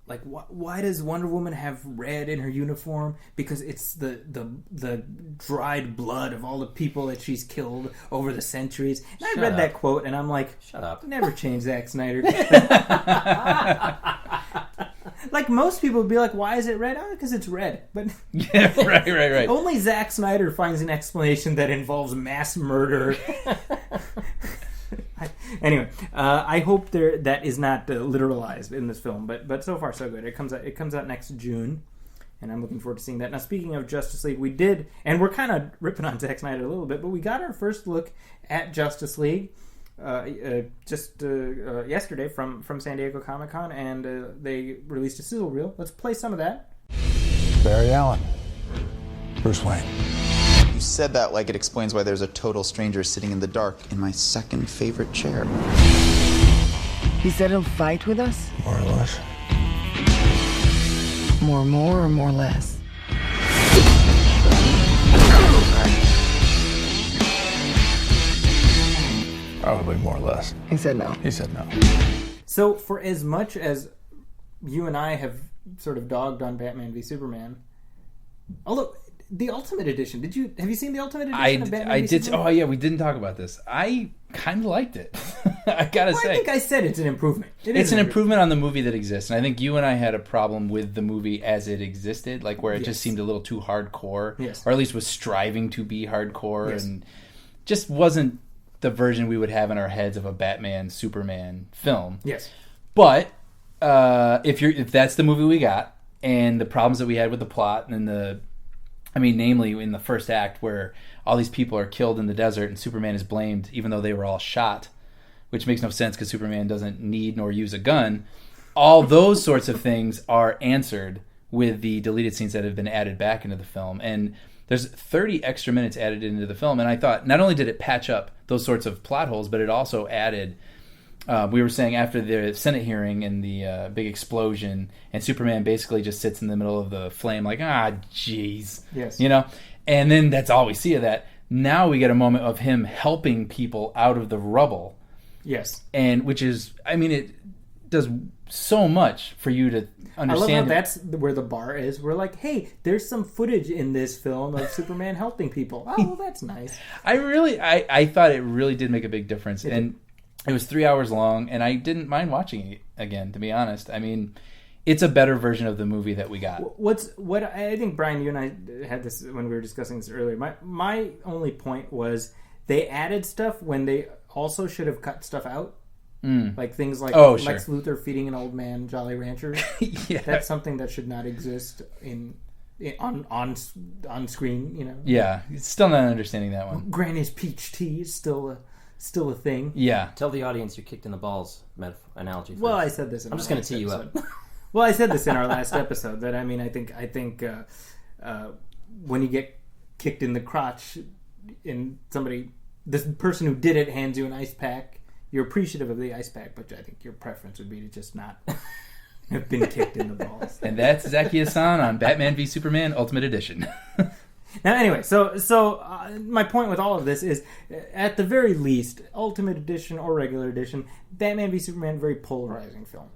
like, why does Wonder Woman have red in her uniform? Because it's the dried blood of all the people that she's killed over the centuries. And I read that quote, and I'm like, shut up. Never change Zack Snyder. Like, most people would be like, why is it red? Oh, because it's red. But yeah, right. Only Zack Snyder finds an explanation that involves mass murder. Anyway, I hope that is not literalized in this film, but so far so good. It comes out next June, and I'm looking forward to seeing that. Now, speaking of Justice League, we did, and we're kind of ripping on Zack Snyder a little bit, but we got our first look at Justice League just yesterday from San Diego Comic-Con, and they released a sizzle reel. Let's play some of that. Barry Allen, Bruce Wayne. You said that like it explains why there's a total stranger sitting in the dark in my second favorite chair. He said he'll fight with us? More or less. More or more less? Probably more or less. He said no. He said no. So, for as much as you and I have sort of dogged on Batman v Superman, although the Ultimate Edition, have you seen the Ultimate Edition of Batman v did. Superman? Oh yeah, we didn't talk about this. I kind of liked it. I gotta say. I think I said it's an improvement. It's an improvement on the movie that exists, and I think you and I had a problem with the movie as it existed, like where it just seemed a little too hardcore, or at least was striving to be hardcore, and just wasn't the version we would have in our heads of a Batman Superman film. Yes. But if that's the movie we got, and the problems that we had with the plot and namely in the first act where all these people are killed in the desert and Superman is blamed even though they were all shot, which makes no sense because Superman doesn't need nor use a gun. All those sorts of things are answered with the deleted scenes that have been added back into the film. And there's 30 extra minutes added into the film. And I thought not only did it patch up those sorts of plot holes, but it also added... we were saying after the Senate hearing and the big explosion, and Superman basically just sits in the middle of the flame like, jeez. Yes. You know? And then that's all we see of that. Now we get a moment of him helping people out of the rubble. Yes. And which is, it does so much for you to understand. I love how that's where the bar is. We're like, hey, there's some footage in this film of Superman helping people. Oh, well, that's nice. I thought it really did make a big difference. It was 3 hours long, and I didn't mind watching it again, to be honest. It's a better version of the movie that we got. What I think, Brian, you and I had this when we were discussing this earlier. My only point was they added stuff when they also should have cut stuff out. Like things like Lex Luthor feeding an old man Jolly Ranchers. Yeah. That's something that should not exist on screen. Yeah, still not understanding that one. Granny's peach tea is still a thing. Yeah. Tell the audience you're kicked in the balls analogy. Well, I said this. I'm just going to tee you up. Well, I said this in our last episode that I think when you get kicked in the crotch, and this person who did it hands you an ice pack, you're appreciative of the ice pack, but I think your preference would be to just not have been kicked in the balls. And that's Zaki Hassan on Batman v Superman Ultimate Edition. Now, anyway, so my point with all of this is, at the very least, Ultimate Edition or regular edition, Batman v Superman, very polarizing film.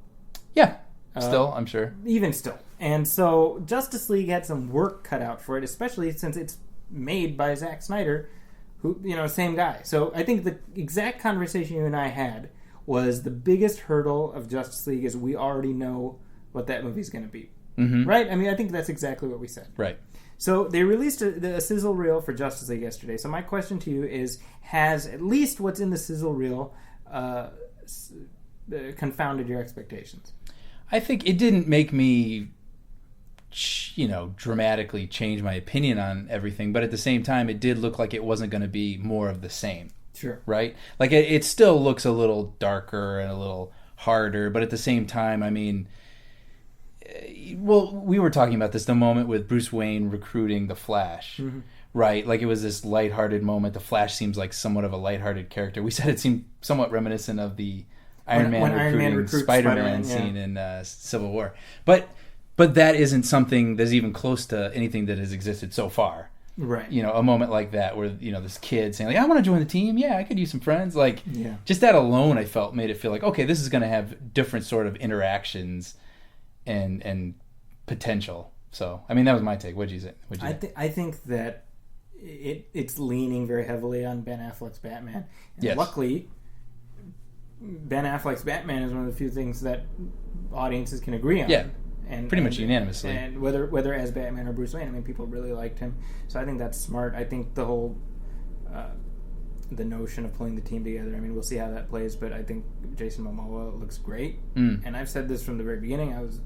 Yeah, still, I'm sure. Even still. And so Justice League had some work cut out for it, especially since it's made by Zack Snyder, who, same guy. So I think the exact conversation you and I had was the biggest hurdle of Justice League is we already know what that movie's going to be. Mm-hmm. Right? I think that's exactly what we said. Right. So they released a sizzle reel for Justice League yesterday. So my question to you is, has at least what's in the sizzle reel confounded your expectations? I think it didn't make me, dramatically change my opinion on everything. But at the same time, it did look like it wasn't going to be more of the same. Sure. Right? Like, it still looks a little darker and a little harder. But at the same time, we were talking about this, the moment with Bruce Wayne recruiting the Flash, mm-hmm. right? Like, it was this lighthearted moment. The Flash seems like somewhat of a lighthearted character. We said it seemed somewhat reminiscent of the Iron Man recruits Spider-Man scene in Civil War. But that isn't something that's even close to anything that has existed so far. Right. A moment like that where, this kid saying, like, I want to join the team. Yeah, I could use some friends. Like, yeah. Just that alone, I felt, made it feel like, okay, this is going to have different sort of interactions and potential. So, I mean, that was my take. What'd you say? I think that it's leaning very heavily on Ben Affleck's Batman. And yes. Luckily, Ben Affleck's Batman is one of the few things that audiences can agree on. Yeah, pretty much unanimously. And whether as Batman or Bruce Wayne, I mean, people really liked him. So I think that's smart. I think the whole the notion of pulling the team together, I mean, we'll see how that plays, but I think Jason Momoa looks great. And I've said this from the very beginning. I was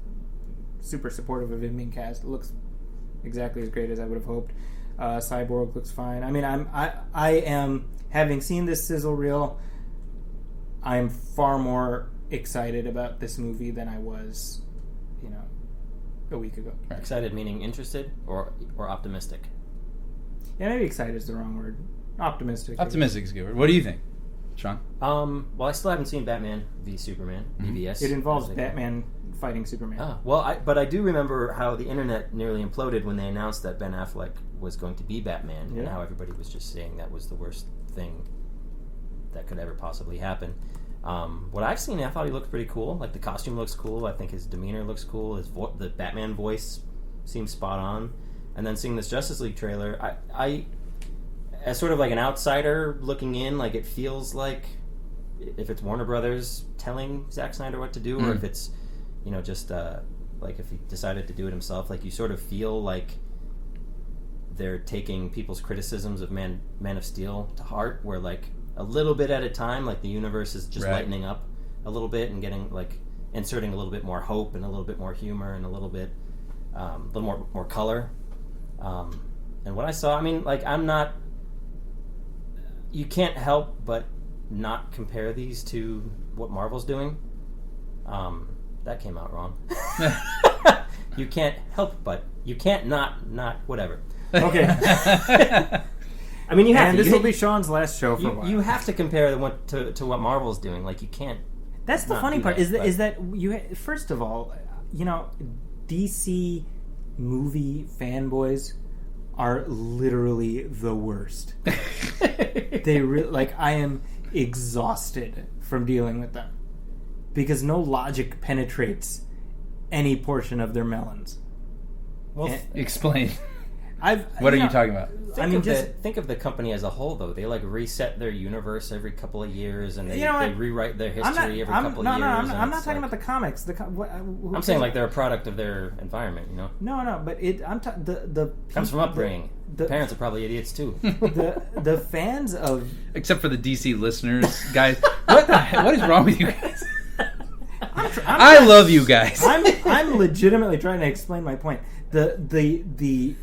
super supportive of him being cast. It looks exactly as great as I would have hoped. Cyborg looks fine. I mean, I am, having seen this sizzle reel, I'm far more excited about this movie than I was, a week ago. Excited meaning interested or optimistic? Yeah, maybe excited is the wrong word. Optimistic. Optimistic is a good word. What do you think, Sean? Well, I still haven't seen Batman v Superman, BVS. It involves Batman fighting Superman. But I do remember how the internet nearly imploded when they announced that Ben Affleck was going to be Batman, and how everybody was just saying that was the worst thing that could ever possibly happen. What I've seen, I thought he looked pretty cool. Like, the costume looks cool. I think his demeanor looks cool. The Batman voice seems spot on. And then seeing this Justice League trailer, I as sort of like an outsider looking in, like, it feels like if it's Warner Brothers telling Zack Snyder what to do, or if it's, just like if he decided to do it himself, like, you sort of feel like they're taking people's criticisms of Man of Steel to heart, where, like, a little bit at a time, like, the universe is just lightening up a little bit and getting, like, inserting a little bit more hope and a little bit more humor and a little bit more color. And what I saw, I mean, like, you can't help but not compare these to what Marvel's doing. That came out wrong. You can't help but, you can't not whatever. Okay. I mean, you have to. This will be Sean's last show for a while. You have to compare to what Marvel's doing. Like, you can't. That's the funny part. Is that you? First of all, DC movie fanboys are literally the worst. I am exhausted from dealing with them because no logic penetrates any portion of their melons. Well, explain. What are you talking about? Think of the company as a whole, though. They, like, reset their universe every couple of years, and they rewrite their history every couple of years. I'm not talking about the comics. I'm saying, like, they're a product of their environment, No, but the comes from upbringing. The parents are probably idiots too. the fans of, except for the DC listeners, guys. What is wrong with you guys? I love you guys. I'm legitimately trying to explain my point. The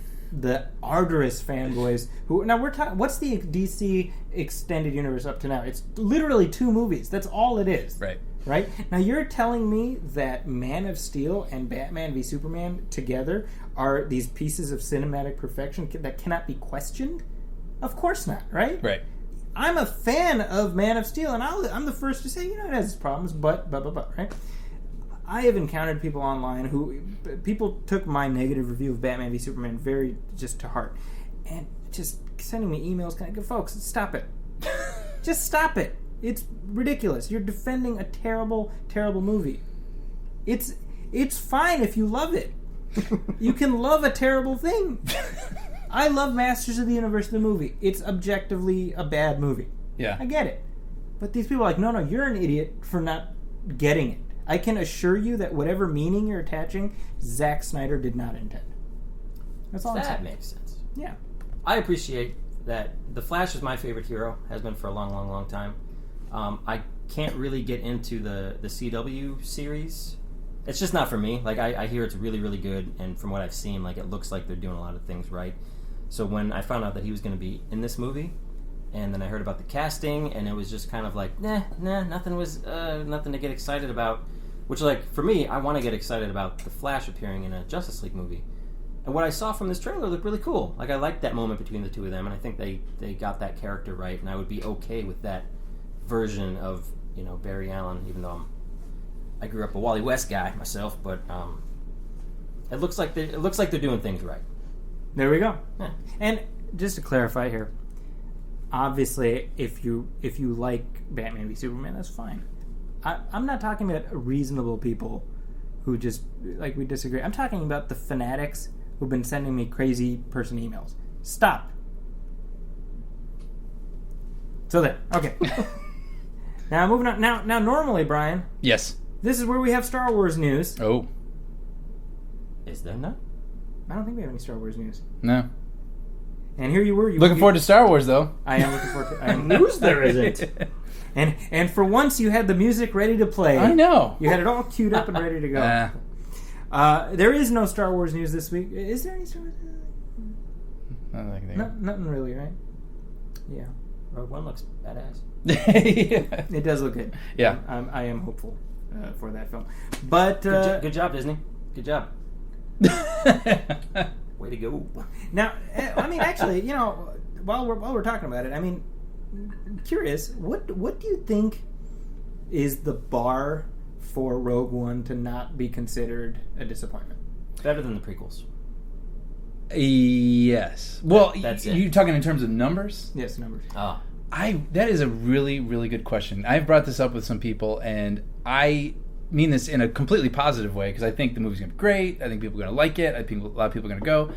arduous fanboys who now we're talking. What's the DC extended universe up to now? It's literally 2 movies. That's all it is. Right now, you're telling me that Man of Steel and Batman v Superman together are these pieces of cinematic perfection that cannot be questioned? Of course not. Right. I'm a fan of Man of Steel, and I'm the first to say, it has its problems, but right. I have encountered people online people took my negative review of Batman v Superman very just to heart, and just sending me emails going, folks, stop it. Just stop it. It's ridiculous. You're defending a terrible, terrible movie. It's fine if you love it. You can love a terrible thing. I love Masters of the Universe, the movie. It's objectively a bad movie. Yeah. I get it. But these people are like, no, you're an idiot for not getting it. I can assure you that whatever meaning you're attaching, Zack Snyder did not intend. That's all I'm saying. That makes sense. Yeah. I appreciate that. The Flash is my favorite hero. Has been for a long, long, long time. I can't really get into the CW series. It's just not for me. Like, I hear it's really, really good, and from what I've seen, like, it looks like they're doing a lot of things right. So when I found out that he was going to be in this movie, and then I heard about the casting, and it was just kind of like, nothing to get excited about. Which, like, for me, I want to get excited about the Flash appearing in a Justice League movie. And what I saw from this trailer looked really cool. Like, I liked that moment between the two of them, and I think they got that character right, and I would be okay with that version of, Barry Allen, even though I grew up a Wally West guy myself, but it looks like they're doing things right. There we go. Yeah. And just to clarify here, obviously, if you like Batman v Superman, that's fine. I'm not talking about reasonable people who just, like, we disagree. I'm talking about the fanatics who've been sending me crazy person emails. Stop. So there. Okay. Now, moving on. Now, normally, Brian. Yes. This is where we have Star Wars news. Oh. Is there none? I don't think we have any Star Wars news. No. And here you were. Looking forward to Star Wars, though. I am looking forward to news. There isn't. And for once, you had the music ready to play. I know. You had it all queued up and ready to go. There is no Star Wars news this week. Is there any Star Wars news? Nothing really, right? Yeah. Rogue One looks badass. Yeah. It does look good. Yeah. I am hopeful for that film. But good job, Disney. Good job. Way to go. Now, I mean, actually, you know, while we're talking about it, I mean, I'm curious, what do you think is the bar for Rogue One to not be considered a disappointment? Better than the prequels. Yes. Well, that's you talking in terms of numbers? Yes, numbers. That is a really, really good question. I've brought this up with some people, and I mean this in a completely positive way because I think the movie's going to be great. I think people are going to like it. I think a lot of people are going to go.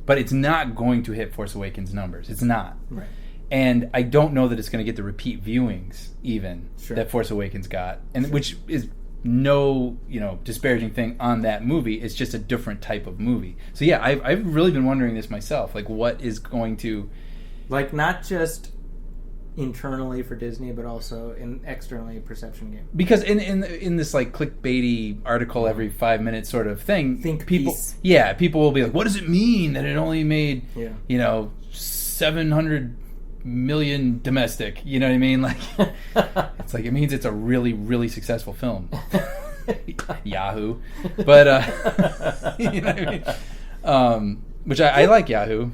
But it's not going to hit Force Awakens numbers. It's not. Right. And I don't know that it's going to get the repeat viewings even that Force Awakens got, and which is no, disparaging thing on that movie. It's just a different type of movie. So yeah, I've really been wondering this myself. Like, what is going to, like, not just internally for Disney, but also externally a perception game. Because in this like clickbaity article every 5 minutes sort of thing, people will be like, what does it mean that it only made 700 million domestic? You know what I mean? Like, it's like, it means it's a really, really successful film. Yahoo. But you know what I mean? Which I like Yahoo.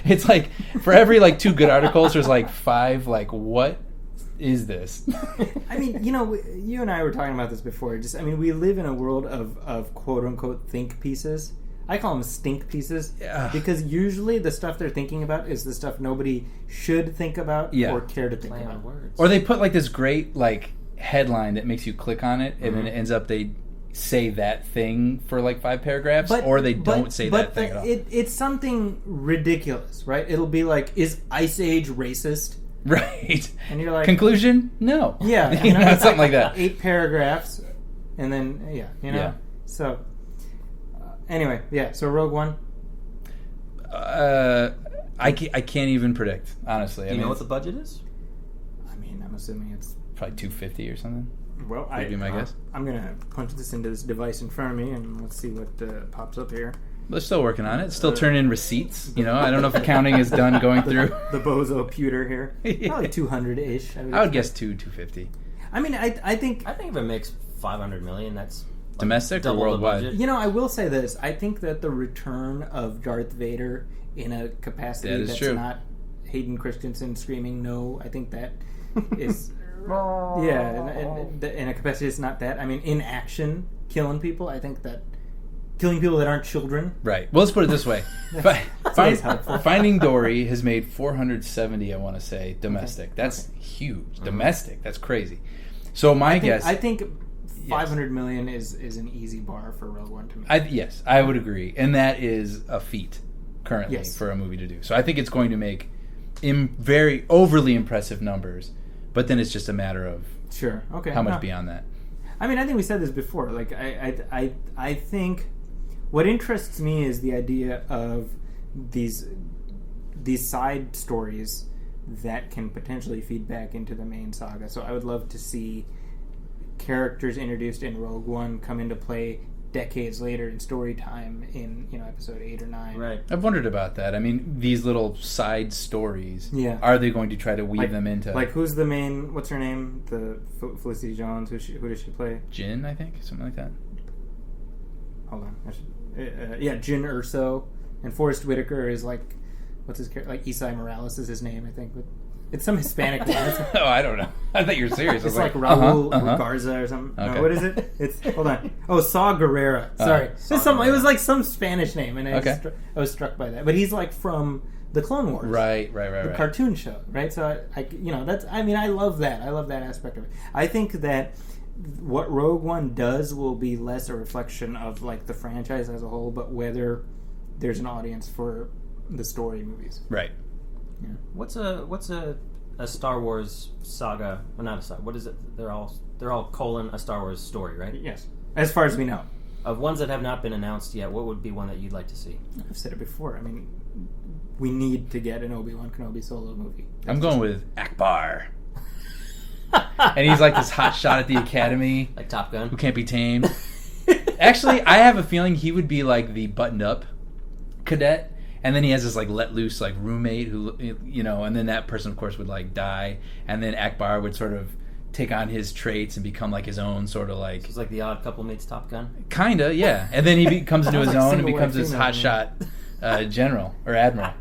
It's like, for every like 2 good articles, there's like 5 like, what is this? I mean, you and I were talking about this before. We live in a world of quote unquote think pieces. I call them stink pieces because usually the stuff they're thinking about is the stuff nobody should think about or care to think about. Words. Or they put like this great like headline that makes you click on it, and then it ends up they say that thing for like 5 paragraphs, or they don't say that thing at all. It's something ridiculous, right? It'll be like, is Ice Age racist? Right. And you're like, conclusion? No. Yeah. It's something like that. 8 paragraphs, and then Yeah. So anyway, so Rogue One. I can't even predict, honestly. Do you know what the budget is? I mean, I'm assuming it's probably $250 or something. Well, would be my guess. I'm gonna punch this into this device in front of me, and let's see what pops up here. They're still working on it. Still turning in receipts. I don't know if accounting is done going through the bozo pewter here. Probably 200-ish. I would guess $250. I mean, I think if it makes $500 million, that's like domestic or worldwide. I will say this. I think that the return of Darth Vader in a capacity that's true. not Hayden Christensen screaming no. I think that is. In a capacity that's not that. I mean, in action, killing people. I think that killing people that aren't children. Right. Well, let's put it this way: Finding Dory has made 470. I want to say domestic. That's huge. Domestic. That's crazy. So I think 500 million is an easy bar for Rogue One to me. Yes, I would agree, and that is a feat currently for a movie to do. So I think it's going to make very overly impressive numbers. But then it's just a matter of how much beyond that. I mean, I think we said this before. Like, I think what interests me is the idea of these side stories that can potentially feed back into the main saga. So I would love to see characters introduced in Rogue One come into play decades later in story time in episode 8 or 9. Right. I've wondered about that. I mean, these little side stories. Yeah. Are they going to try to weave them into? Like, who's the main? What's her name? The Felicity Jones. Who does she play? Jyn, I think, something like that. Hold on. Jyn Erso, and Forrest Whitaker is like, what's his character? Like Isai Morales is his name, I think, but it's some Hispanic one. Oh, I don't know. I thought you were serious. It's like Raul Garza or something. Okay. No, what is it? It's hold on. Oh, Saw Gerrera. Sorry, it was like some Spanish name, and I was struck by that. But he's like from the Clone Wars, right. The cartoon show, right? So I that's. I mean, I love that. I love that aspect of it. I think that what Rogue One does will be less a reflection of like the franchise as a whole, but whether there's an audience for the story movies. Right. Yeah. What's a Star Wars saga? Well, not a saga. What is it? They're all a Star Wars story, right? Yes. As far as we know. Of ones that have not been announced yet, what would be one that you'd like to see? I've said it before. I mean, we need to get an Obi-Wan Kenobi solo movie. I'm going with Akbar. And he's like this hot shot at the academy. Like Top Gun. Who can't be tamed. Actually, I have a feeling he would be like the buttoned-up cadet. And then he has this like let loose like roommate who, you know, and then that person of course would like die. And then Akbar would sort of take on his traits and become like his own sort of like... So it's like the Odd Couple meets Top Gun? Kinda, yeah. And then he comes into his own and becomes this hotshot general or admiral.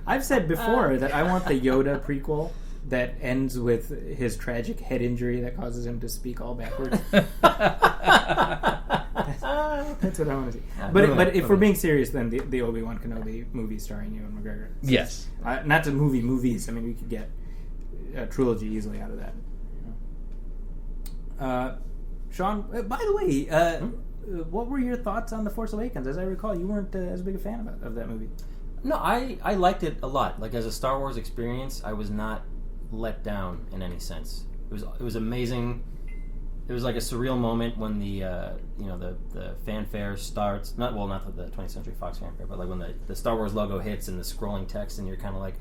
I've said before that I want the Yoda prequel that ends with his tragic head injury that causes him to speak all backwards. That's what I want to see. But if we're being serious, then the Obi-Wan Kenobi movie starring Ewan McGregor. Yes. Not to movies. I mean, we could get a trilogy easily out of that. Sean, by the way, what were your thoughts on The Force Awakens? As I recall, you weren't as big a fan of that movie. No, I liked it a lot. Like, as a Star Wars experience, I was not let down in any sense. It was amazing. It was like a surreal moment when the fanfare starts. Not the 20th Century Fox fanfare, but like when the Star Wars logo hits and the scrolling text, and you're kind of like,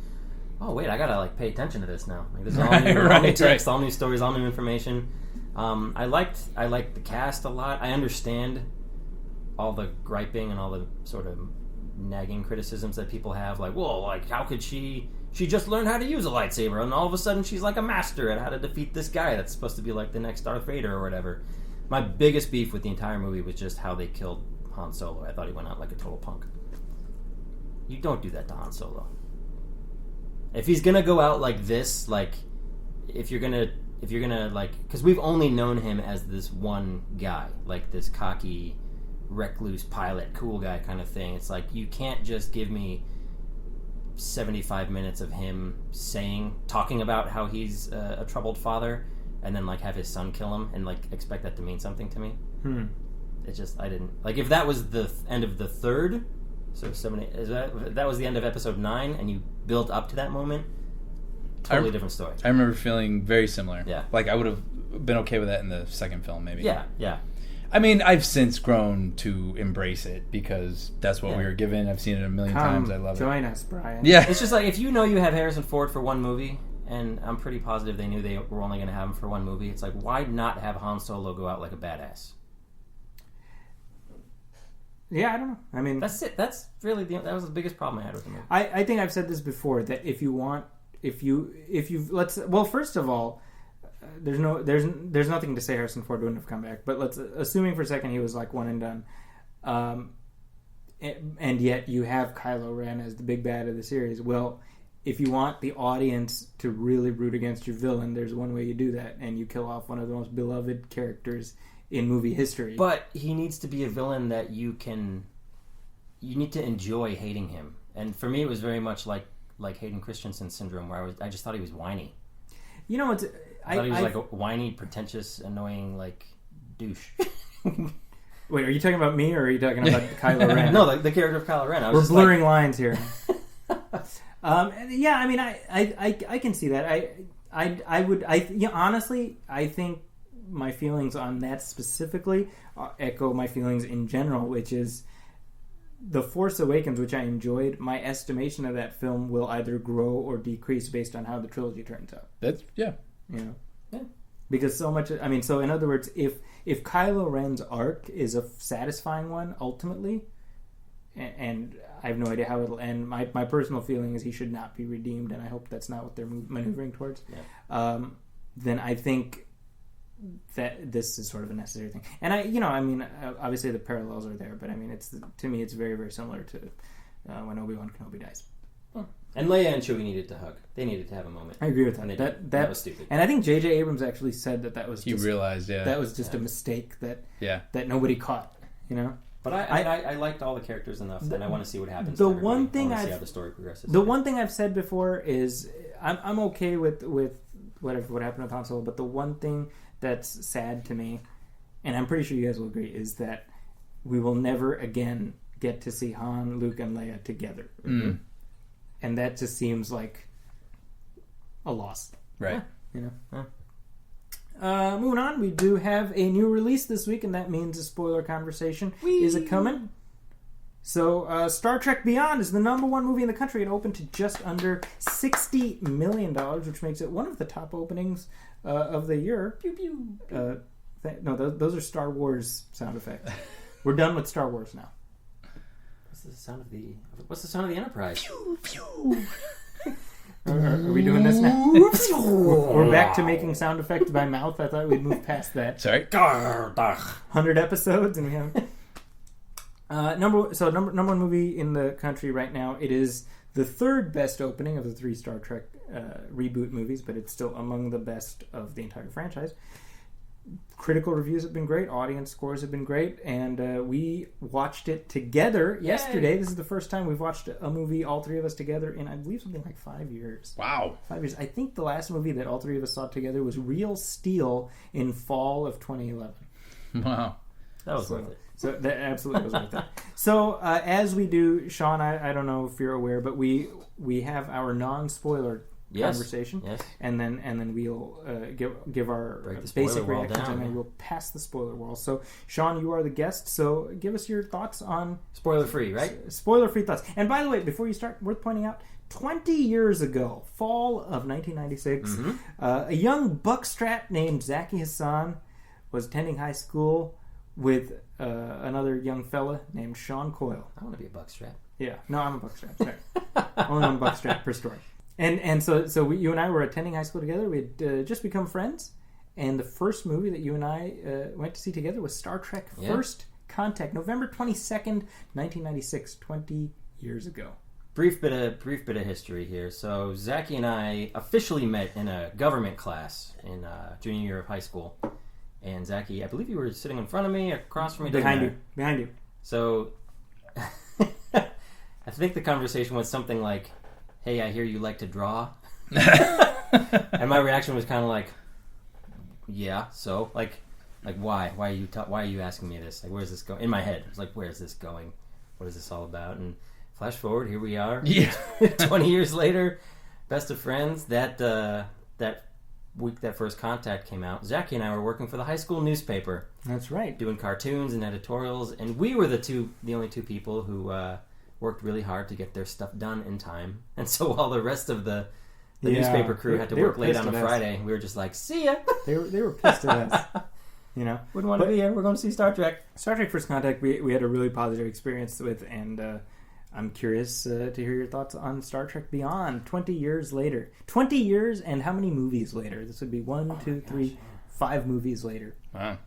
oh wait, I gotta like pay attention to this now. Like, this is all new text, all new stories, all new information. I liked the cast a lot. I understand all the griping and all the sort of nagging criticisms that people have, like, whoa, like how could she just learned how to use a lightsaber and all of a sudden she's like a master at how to defeat this guy that's supposed to be like the next Darth Vader or whatever. My biggest beef with the entire movie was just how they killed Han Solo. I thought he went out like a total punk. You don't do that to Han Solo. If he's gonna go out like this, like if you're gonna like, because we've only known him as this one guy, like this cocky recluse pilot, cool guy kind of thing. It's like, you can't just give me 75 minutes of him talking about how he's a troubled father, and then like have his son kill him and like expect that to mean something to me. It just, I didn't like, if that was the end of the third, so 70, that was the end of episode 9 and you built up to that moment, totally different story. I remember feeling very similar. Yeah, like I would have been okay with that in the second film, maybe. Yeah. I mean, I've since grown to embrace it because that's what we were given. I've seen it a million times. I love it. Join us, Brian. Yeah. It's just like, if you know you have Harrison Ford for one movie, and I'm pretty positive they knew they were only going to have him for one movie, it's like, why not have Han Solo go out like a badass? Yeah, I don't know. I mean, that's it. That's really that was the biggest problem I had with the movie. I think I've said this before, that first of all, there's nothing to say Harrison Ford wouldn't have come back, but let's assuming for a second he was like one and done, and yet you have Kylo Ren as the big bad of the series. Well, if you want the audience to really root against your villain, there's one way you do that, and you kill off one of the most beloved characters in movie history. But he needs to be a villain that you need to enjoy hating him, and for me it was very much like Hayden Christensen syndrome, where I just thought he was whiny. You know, I thought he was like a whiny, pretentious, annoying, like, douche. Wait, are you talking about me, or are you talking about Kylo Ren? No, the character of Kylo Ren. We're blurring lines here. Yeah, I mean, I can see that. Honestly, I think my feelings on that specifically echo my feelings in general, which is The Force Awakens, which I enjoyed. My estimation of that film will either grow or decrease based on how the trilogy turns out. Because so much. I mean, so in other words, if Kylo Ren's arc is a satisfying one ultimately, and I have no idea how it'll end. My personal feeling is he should not be redeemed, and I hope that's not what they're maneuvering towards. Then I think that this is sort of a necessary thing. And obviously the parallels are there, but I mean, to me, it's very, very similar to when Obi-Wan Kenobi dies. And Leia and Chewie needed to hug. They needed to have a moment. I agree with that. That was stupid. And I think J.J. Abrams actually said that was he realized, that was just a mistake that nobody caught, you know? But I liked all the characters enough, and I want to see what happens. The one thing I want to see how the story progresses. The one thing I've said before is I'm okay with what happened with Han Solo, but the one thing that's sad to me, and I'm pretty sure you guys will agree, is that we will never again get to see Han, Luke, and Leia together. Mm. And that just seems like a loss. Right. You know? Moving on, we do have a new release this week, and that means a spoiler conversation is a-coming. So, Star Trek Beyond is the #1 movie in the country. It opened to just under $60 million, which makes it one of the top openings of the year. Pew, pew. No, those are Star Wars sound effects. We're done with Star Wars now. What's the sound of the Enterprise? Pew, pew. Are we doing this now? We're back to making sound effects by mouth. I thought we'd move past that. Sorry. 100 episodes, and we have number one movie in the country right now. It is the third best opening of the 3 Star Trek reboot movies, but it's still among the best of the entire franchise. Critical reviews have been great, audience scores have been great, and we watched it together yesterday. This is the first time we've watched a movie, all 3 of us together, in I believe something like 5 years. Wow. 5 years. I think the last movie that all 3 of us saw together was Real Steel in fall of 2011. Wow. That was worth it. So that absolutely was worth it. So as we do, Sean, I don't know if you're aware, but we have our non-spoiler conversation, and then we'll give our basic reactions, and then we'll pass the spoiler wall. So, Sean, you are the guest, so give us your thoughts on spoiler-free, right? Spoiler-free thoughts. And by the way, before you start, worth pointing out, 20 years ago, fall of 1996, a young buckstrat named Zaki Hassan was attending high school with another young fella named Sean Coyle. I want to be a buckstrap. Yeah, no, I'm a buckstrap. Sorry, only one buckstrap per story. And so you and I were attending high school together. We had just become friends, and the first movie that you and I went to see together was Star Trek: First Contact, November 22nd, 1996, 20 years ago. Brief bit of history here. So Zaki and I officially met in a government class in junior year of high school. And Zaki, I believe you were sitting in front of me, across from me. Behind you. So I think the conversation was something like, "Hey, I hear you like to draw." And my reaction was kind of like, "Yeah, so like why are you asking me this? Like, where's this going?" In my head, it's like, "Where's this going? What is this all about?" And flash forward, here we are. Yeah. 20 years later, best of friends. That week that First Contact came out, Zaki and I were working for the high school newspaper. That's right. Doing cartoons and editorials, and we were the only two people who worked really hard to get their stuff done in time. And so while the rest of the newspaper crew had to work late on a Friday, we were just like, "See ya." They were pissed at us. You know, wouldn't want to be here. We're going to see Star Trek. Star Trek First Contact we had a really positive experience with, and I'm curious to hear your thoughts on Star Trek Beyond 20 years later. 20 years and how many movies later? This would be 5 movies later. Wow.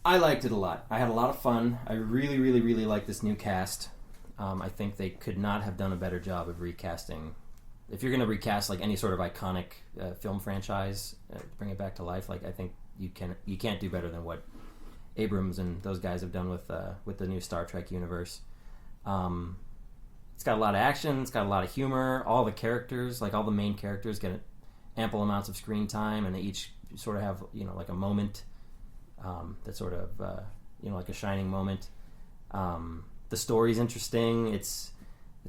I liked it a lot. I had a lot of fun. I really, really, really like this new cast. I think they could not have done a better job of recasting. If you're going to recast like any sort of iconic film franchise, bring it back to life, like I think you can't do better than what Abrams and those guys have done with the new Star Trek universe. It's got a lot of action. It's got a lot of humor. All the characters, like all the main characters, get ample amounts of screen time, and they each sort of have like a moment that's sort of like a shining moment. The story's interesting. It's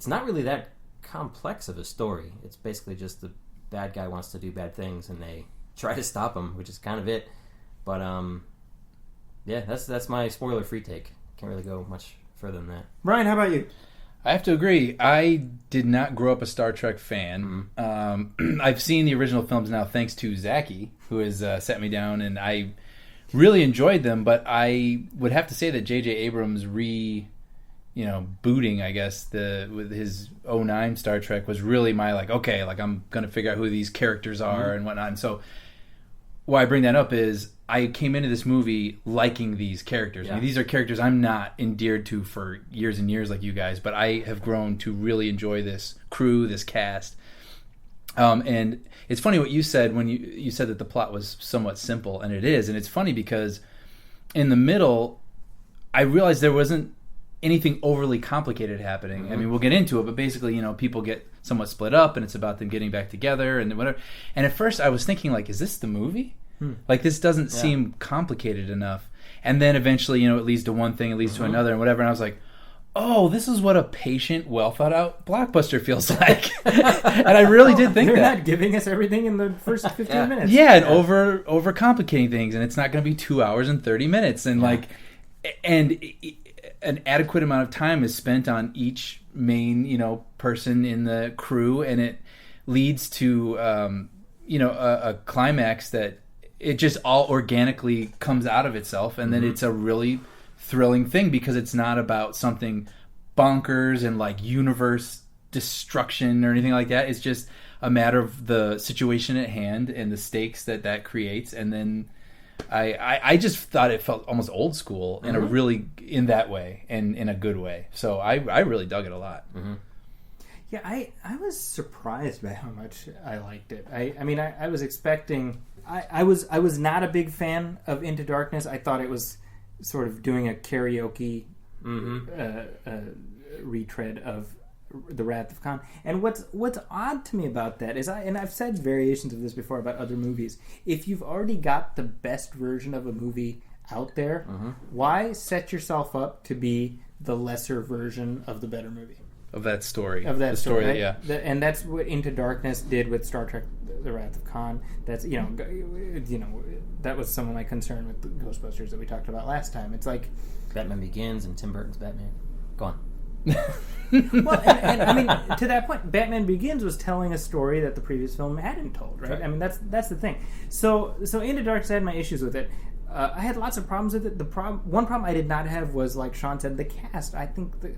not really that complex of a story. It's basically just the bad guy wants to do bad things, and they try to stop him, which is kind of it. But that's my spoiler-free take. Can't really go much further than that. Brian, how about you? I have to agree. I did not grow up a Star Trek fan. I've seen the original films now thanks to Zaki, who has set me down, and I really enjoyed them. But I would have to say that J.J. Abrams booting, I guess, with his 2009 Star Trek was really my I'm going to figure out who these characters are and whatnot. And so why I bring that up is I came into this movie liking these characters. Yeah. I mean, these are characters I'm not endeared to for years and years like you guys, but I have grown to really enjoy this crew, this cast. And it's funny what you said when you said that the plot was somewhat simple, and it is. And it's funny because in the middle, I realized there wasn't anything overly complicated happening. I mean, we'll get into it, but basically, people get somewhat split up, and it's about them getting back together and whatever. And at first, I was thinking, is this the movie? Like, this doesn't seem complicated enough. And then eventually, it leads to one thing, it leads to another, and whatever. And I was like, oh, this is what a patient, well thought out blockbuster feels like. And I really did think they're that. not giving us everything in the first 15 minutes. Yeah, and over complicating things, and it's not going to be 2 hours and 30 minutes, and and an adequate amount of time is spent on each main, person in the crew, and it leads to a climax that it just all organically comes out of itself, and then it's a really thrilling thing because it's not about something bonkers and like universe destruction or anything like that. It's just a matter of the situation at hand and the stakes that creates. And then I just thought it felt almost old school in that way and in a good way. So I really dug it a lot. Yeah, I was surprised by how much I liked it. I mean, I was expecting. I was not a big fan of Into Darkness. I thought it was sort of doing a karaoke retread of The Wrath of Khan. And what's odd to me about that is, I've said variations of this before about other movies. If you've already got the best version of a movie out there, why set yourself up to be the lesser version of the better movie? Of that story. Of that story, right? Yeah. And that's what Into Darkness did with Star Trek: The Wrath of Khan. That's that was some of my concern with the Ghostbusters that we talked about last time. It's like Batman Begins and Tim Burton's Batman. Go on. Well, and I mean, to that point, Batman Begins was telling a story that the previous film hadn't told, right? I mean, that's the thing. So Into Darkness, I had my issues with it. I had lots of problems with it. One problem I did not have was, like Sean said, the cast. I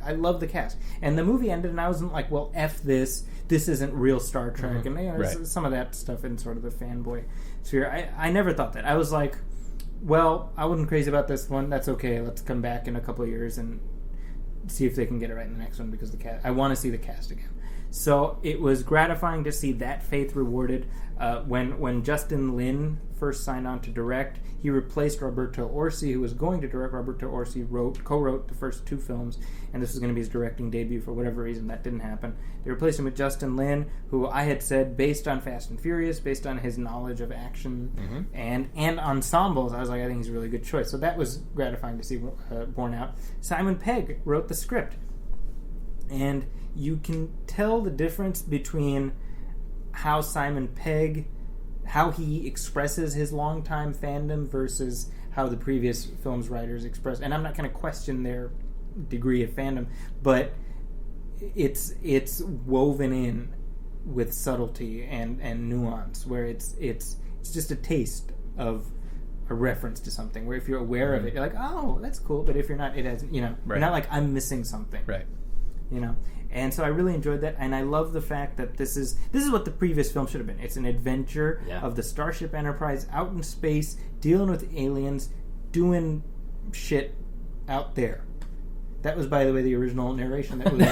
I love the cast. And the movie ended, and I wasn't like, well, F this. This isn't real Star Trek. And there's some of that stuff in sort of the fanboy sphere. I never thought that. I was like, well, I wasn't crazy about this one. That's okay. Let's come back in a couple of years and see if they can get it right in the next one, because I want to see the cast again. So it was gratifying to see that faith rewarded. When Justin Lin first signed on to direct, he replaced Roberto Orci, who was going to direct. Roberto Orci co-wrote the first two films, and this was going to be his directing debut. For whatever reason, that didn't happen. They replaced him with Justin Lin, who I had said, based on Fast and Furious, based on his knowledge of action and ensembles, I was like, I think he's a really good choice. So that was gratifying to see borne out. Simon Pegg wrote the script, and you can tell the difference between how Simon Pegg, how he expresses his longtime fandom versus how the previous film's writers express. And I'm not going to question their degree of fandom, but it's woven in with subtlety and nuance, where it's just a taste of a reference to something, where if you're aware of it, you're like, oh, that's cool. But if you're not, it has, you're not like, I'm missing something. Right. And so I really enjoyed that, and I love the fact that this is what the previous film should have been. It's an adventure of the Starship Enterprise out in space, dealing with aliens, doing shit out there. That was, by the way, the original narration. That was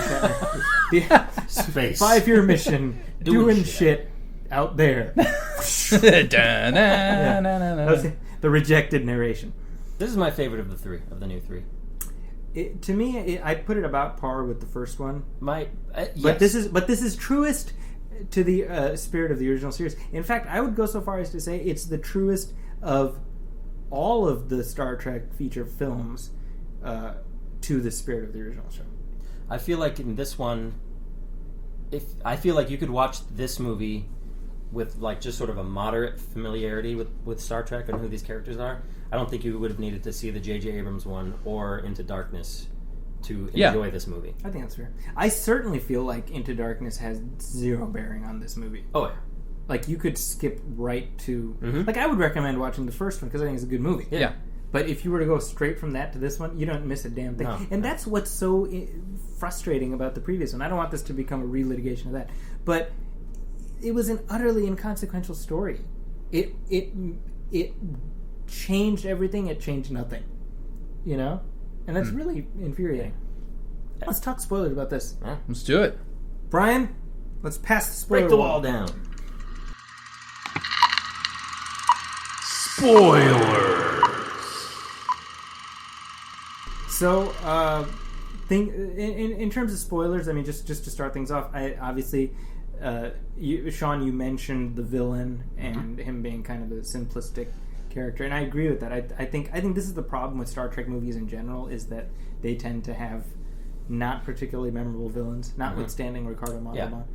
space 5-year mission, doing shit out there. That was the rejected narration. This is my favorite of the new three. To me, I put it about par with the first one. Yes. But this is truest to the spirit of the original series. In fact, I would go so far as to say it's the truest of all of the Star Trek feature films to the spirit of the original show. I feel like in this one, I feel like you could watch this movie with like just sort of a moderate familiarity with Star Trek and who these characters are. I don't think you would have needed to see the J.J. Abrams one or Into Darkness to enjoy this movie. I think that's fair. I certainly feel like Into Darkness has zero bearing on this movie. Oh, yeah. Like, you could skip right to... Like, I would recommend watching the first one because I think it's a good movie. Yeah. But if you were to go straight from that to this one, you don't miss a damn thing. And that's what's so frustrating about the previous one. I don't want this to become a relitigation of that. But it was an utterly inconsequential story. It changed everything, it changed nothing. And that's really infuriating. Let's talk spoilers about this. Let's do it. Brian, let's pass the spoiler Break the wall down. Spoilers. So, in terms of spoilers, I mean, just to start things off, I obviously Sean, you mentioned the villain and him being kind of a simplistic character, and I agree with that. I think this is the problem with Star Trek movies in general, is that they tend to have not particularly memorable villains, notwithstanding Ricardo Montalban.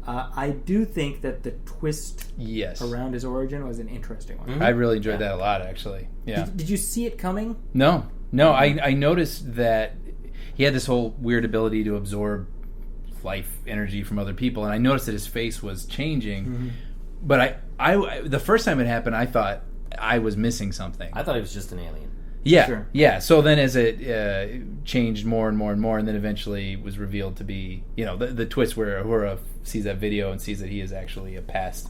I do think that the twist around his origin was an interesting one. I really enjoyed that a lot, actually. Yeah. Did you see it coming? No. I noticed that he had this whole weird ability to absorb life energy from other people, and I noticed that his face was changing. But I the first time it happened, I thought I was missing something. I thought it was just an alien. Yeah, Sure. yeah. So then, as it changed more and more and more, and then eventually was revealed to be, the twist where Uhura sees that video and sees that he is actually a past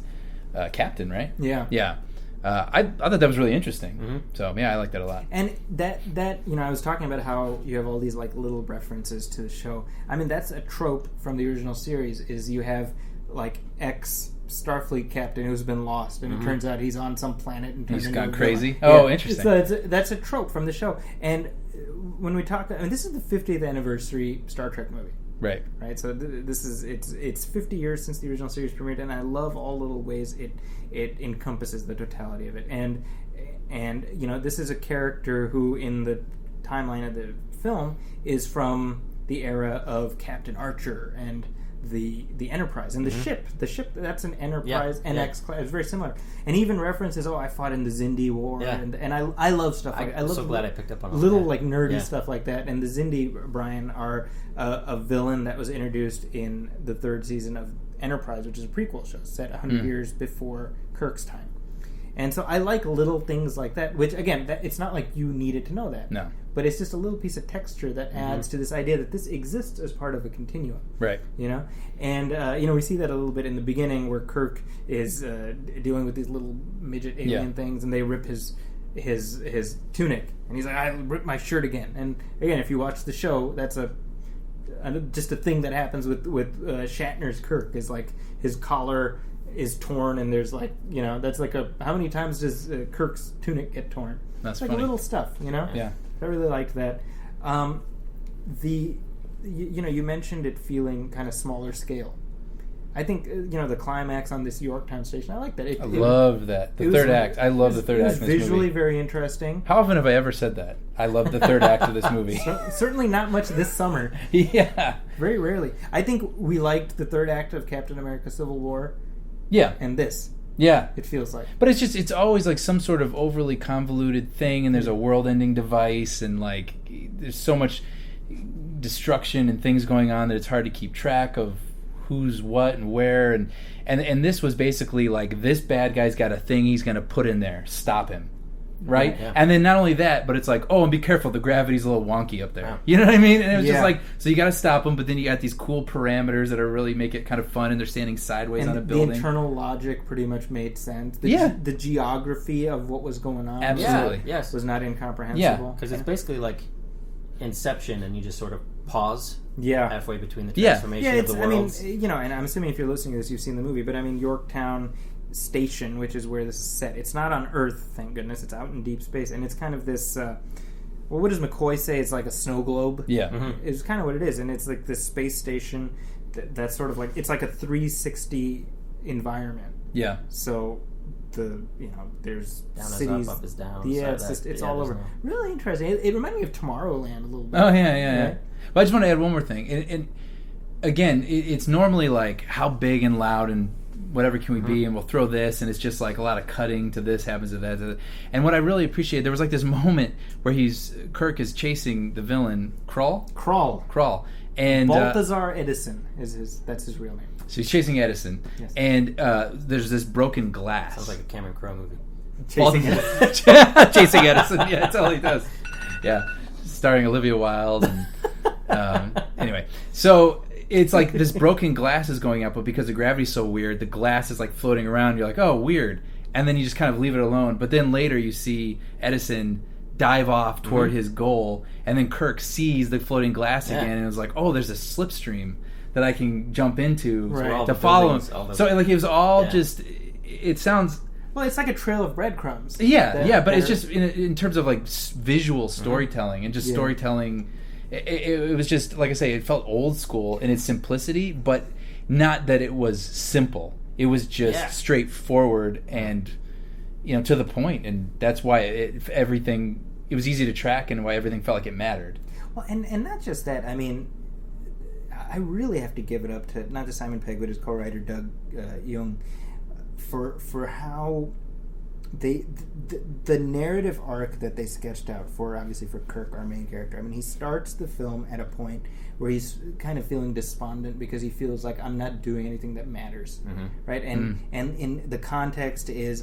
captain, right? Yeah, yeah. I thought that was really interesting. So yeah, I like that a lot. And that I was talking about how you have all these like little references to the show. I mean, that's a trope from the original series. Is you have like ex Starfleet captain who's been lost, and it turns out he's on some planet and he's gone crazy. Villain. Oh, interesting. So that's a trope from the show. And when we talk, this is the 50th anniversary Star Trek movie. Right. So this is it's 50 years since the original series premiered, and I love all little ways it encompasses the totality of it. And this is a character who in the timeline of the film is from the era of Captain Archer and the Enterprise and the ship that's an Enterprise NX class. It's very similar, and even references I fought in the Xindi War, and I love stuff like I'm so glad I picked up on little that. like nerdy stuff like that. And the Xindi, Brian, are a villain that was introduced in the third season of Enterprise, which is a prequel show set 100 years before Kirk's time. And so I like little things like that, which, again, it's not like you needed to know that. No. But it's just a little piece of texture that adds to this idea that this exists as part of a continuum. Right. And, we see that a little bit in the beginning where Kirk is dealing with these little midget alien things, and they rip his tunic. And he's like, I ripped my shirt again. And, again, if you watch the show, that's just a thing that happens with Shatner's Kirk, is like his collar is torn, and there's like that's like how many times does Kirk's tunic get torn? That's like funny. Little stuff, Yeah, I really liked that. You mentioned it feeling kind of smaller scale. I think the climax on this Yorktown station, I like that. I love that. The third act. I love the third act of this movie. It was visually very interesting. How often have I ever said that? I love the third act of this movie. Certainly not much this summer. Yeah. Very rarely. I think we liked the third act of Captain America: Civil War. Yeah. And this. Yeah. It feels like. But it's always like some sort of overly convoluted thing, and there's a world-ending device, and like there's so much destruction and things going on that it's hard to keep track of who's what and where, and this was basically like, this bad guy's got a thing he's going to put in there, stop him. Right? Yeah. And then not only that, but it's like, and be careful, the gravity's a little wonky up there. You know what I mean? And it was just like, so you got to stop them, but then you got these cool parameters that are really make it kind of fun, and they're standing sideways on a building. The internal logic pretty much made sense. The geography of what was going on was not incomprehensible. Yeah, because it's basically like Inception, and you just sort of pause halfway between the transformation of the worlds. I mean, and I'm assuming if you're listening to this, you've seen the movie, but I mean, Yorktown Station, which is where this is set, it's not on Earth, thank goodness. It's out in deep space, and it's kind of this what does McCoy say? It's like a snow globe. It's kind of what it is, and it's like this space station that's sort of like, it's like a 360 environment. So there's down cities, is up is down. Yeah, it's all over. Really interesting. It reminded me of Tomorrowland a little bit. Oh yeah. But I just want to add one more thing. And again, it's normally like, how big and loud and whatever can we be, and we'll throw this, and it's just like a lot of cutting to this happens to that. And what I really appreciate, there was like this moment where Kirk is chasing the villain Crawl, and Balthazar Edison that's his real name. So he's chasing Edison, and there's this broken glass. Sounds like a Cameron Crowe movie. Chasing Edison. Chasing Edison. Yeah, that's all he does. Yeah, starring Olivia Wilde. And, anyway, so it's like this broken glass is going up, but because the gravity's so weird, the glass is like floating around. You're like, oh, weird. And then you just kind of leave it alone. But then later you see Edison dive off toward his goal, and then Kirk sees the floating glass again, and it's like, oh, there's a slipstream that I can jump into to follow him. So like, it was all just, it sounds... Well, it's like a trail of breadcrumbs. But it's just in terms of like visual storytelling and just storytelling... It was just, like I say, it felt old school in its simplicity, but not that it was simple. It was just straightforward and, to the point. And that's why it was easy to track and why everything felt like it mattered. Well, and not just that. I mean, I really have to give it up to not to Simon Pegg, but his co-writer Doug Jung for how the narrative arc that they sketched out for Kirk, our main character. I mean, he starts the film at a point where he's kind of feeling despondent because he feels like I'm not doing anything that matters, right? And in the context is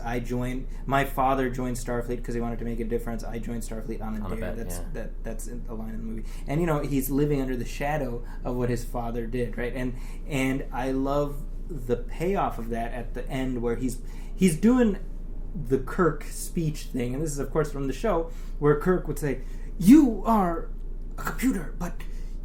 my father joined Starfleet because he wanted to make a difference. I joined Starfleet on a dare. That's a line in the movie. And he's living under the shadow of what his father did, right? And I love the payoff of that at the end where he's doing the Kirk speech thing, and this is of course from the show where Kirk would say, "You are a computer, but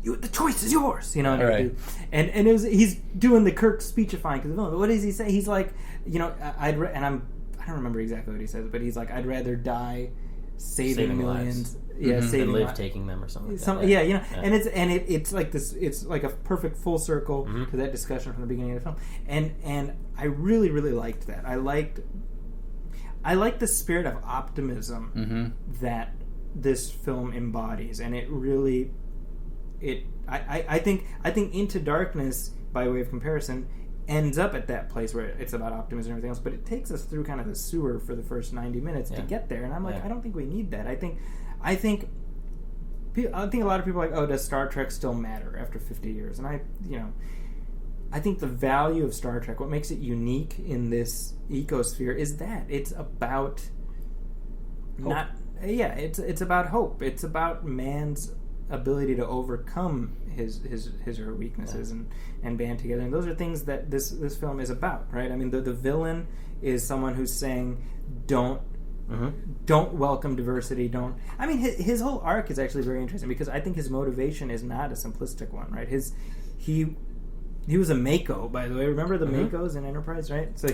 the choice is yours." Right. And he's doing the Kirk speechifying because but what does he say? He's like, I don't remember exactly what he says, but he's like, I'd rather die saving millions, saving live taking them or something. And it's like this. It's like a perfect full circle to that discussion from the beginning of the film, and I really really liked that. I like the spirit of optimism that this film embodies, and it really, I think Into Darkness, by way of comparison, ends up at that place where it's about optimism and everything else, but it takes us through kind of the sewer for the first 90 minutes to get there, and I'm like, I don't think we need that. I think a lot of people are like, oh, does Star Trek still matter after 50 years? And I think the value of Star Trek, what makes it unique in this ecosphere, is that it's about hope. It's about hope. It's about man's ability to overcome his or her weaknesses and band together. And those are things that this film is about, right? I mean, the villain is someone who's saying, don't welcome diversity. I mean, his whole arc is actually very interesting because I think his motivation is not a simplistic one, right? He was a Mako, by the way. Remember the Makos in Enterprise, right? So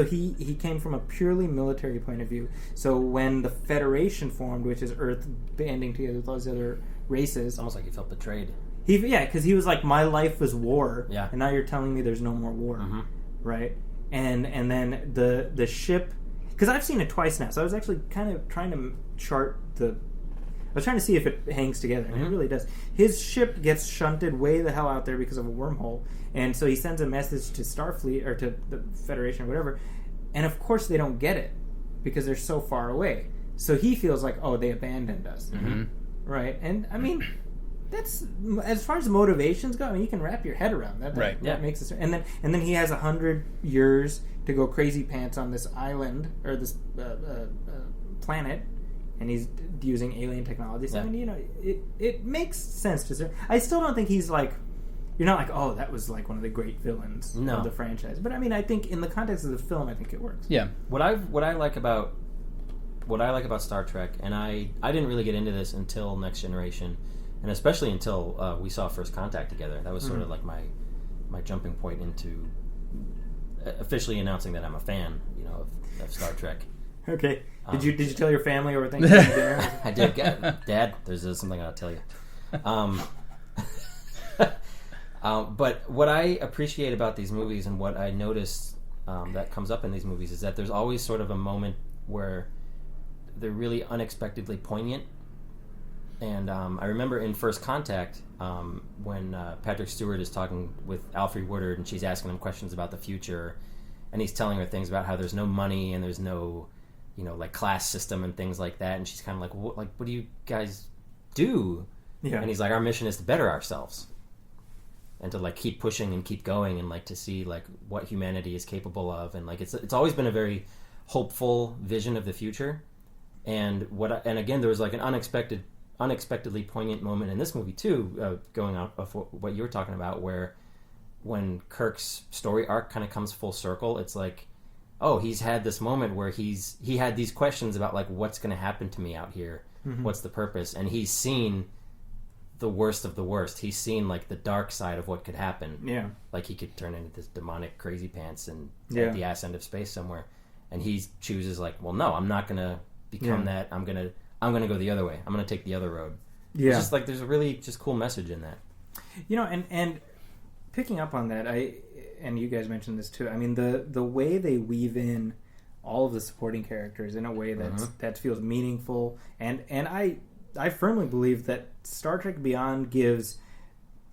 he came from a purely military point of view. So when the Federation formed, which is Earth banding together with all these other races, it's almost like he felt betrayed. Because he was like, my life was war, and now you're telling me there's no more war, right? And then the ship, because I've seen it twice now, so I was actually kind of trying to chart I was trying to see if it hangs together, and it really does. His ship gets shunted way the hell out there because of a wormhole, and so he sends a message to Starfleet, or to the Federation, or whatever, and of course they don't get it, because they're so far away. So he feels like, oh, they abandoned us. Right? And, I mean, that's, as far as motivations go, I mean, you can wrap your head around that. That makes it... And then he has 100 years to go crazy pants on this island, or this planet, and he's using alien technology. So, I mean, it makes sense to... I still don't think he's like... You're not like, oh, that was like one of the great villains of the franchise. But I mean, I think in the context of the film, I think it works. Yeah. What I like about Star Trek, and I didn't really get into this until Next Generation, and especially until we saw First Contact together. That was sort of like my jumping point into officially announcing that I'm a fan, of Star Trek. Okay. Did you tell your family over Thanksgiving dinner? I did. Dad, there's something I'll tell you. But what I appreciate about these movies, and what I notice that comes up in these movies, is that there's always sort of a moment where they're really unexpectedly poignant. And I remember in First Contact, when Patrick Stewart is talking with Alfre Woodard, and she's asking him questions about the future, and he's telling her things about how there's no money and there's no, like class system and things like that, and she's kind of like, what do you guys do? Yeah. And he's like, our mission is to better ourselves, and to like keep pushing and keep going, and like to see like what humanity is capable of, and like it's always been a very hopeful vision of the future. And again, there was like an unexpectedly poignant moment in this movie too, going off of what you were talking about, where when Kirk's story arc kind of comes full circle, it's like, oh, he's had this moment where he had these questions about like, what's going to happen to me out here? Mm-hmm. What's the purpose? And he's seen the worst of the worst. He's seen like the dark side of what could happen. Yeah, like he could turn into this demonic crazy pants and at the ass end of space somewhere. And he chooses like, well, no, I'm not going to become that. I'm gonna go the other way. I'm gonna take the other road. Yeah, it's just like there's a really just cool message in that. And picking up on that, and you guys mentioned this too. I mean, the way they weave in all of the supporting characters in a way that feels meaningful, and I firmly believe that Star Trek Beyond gives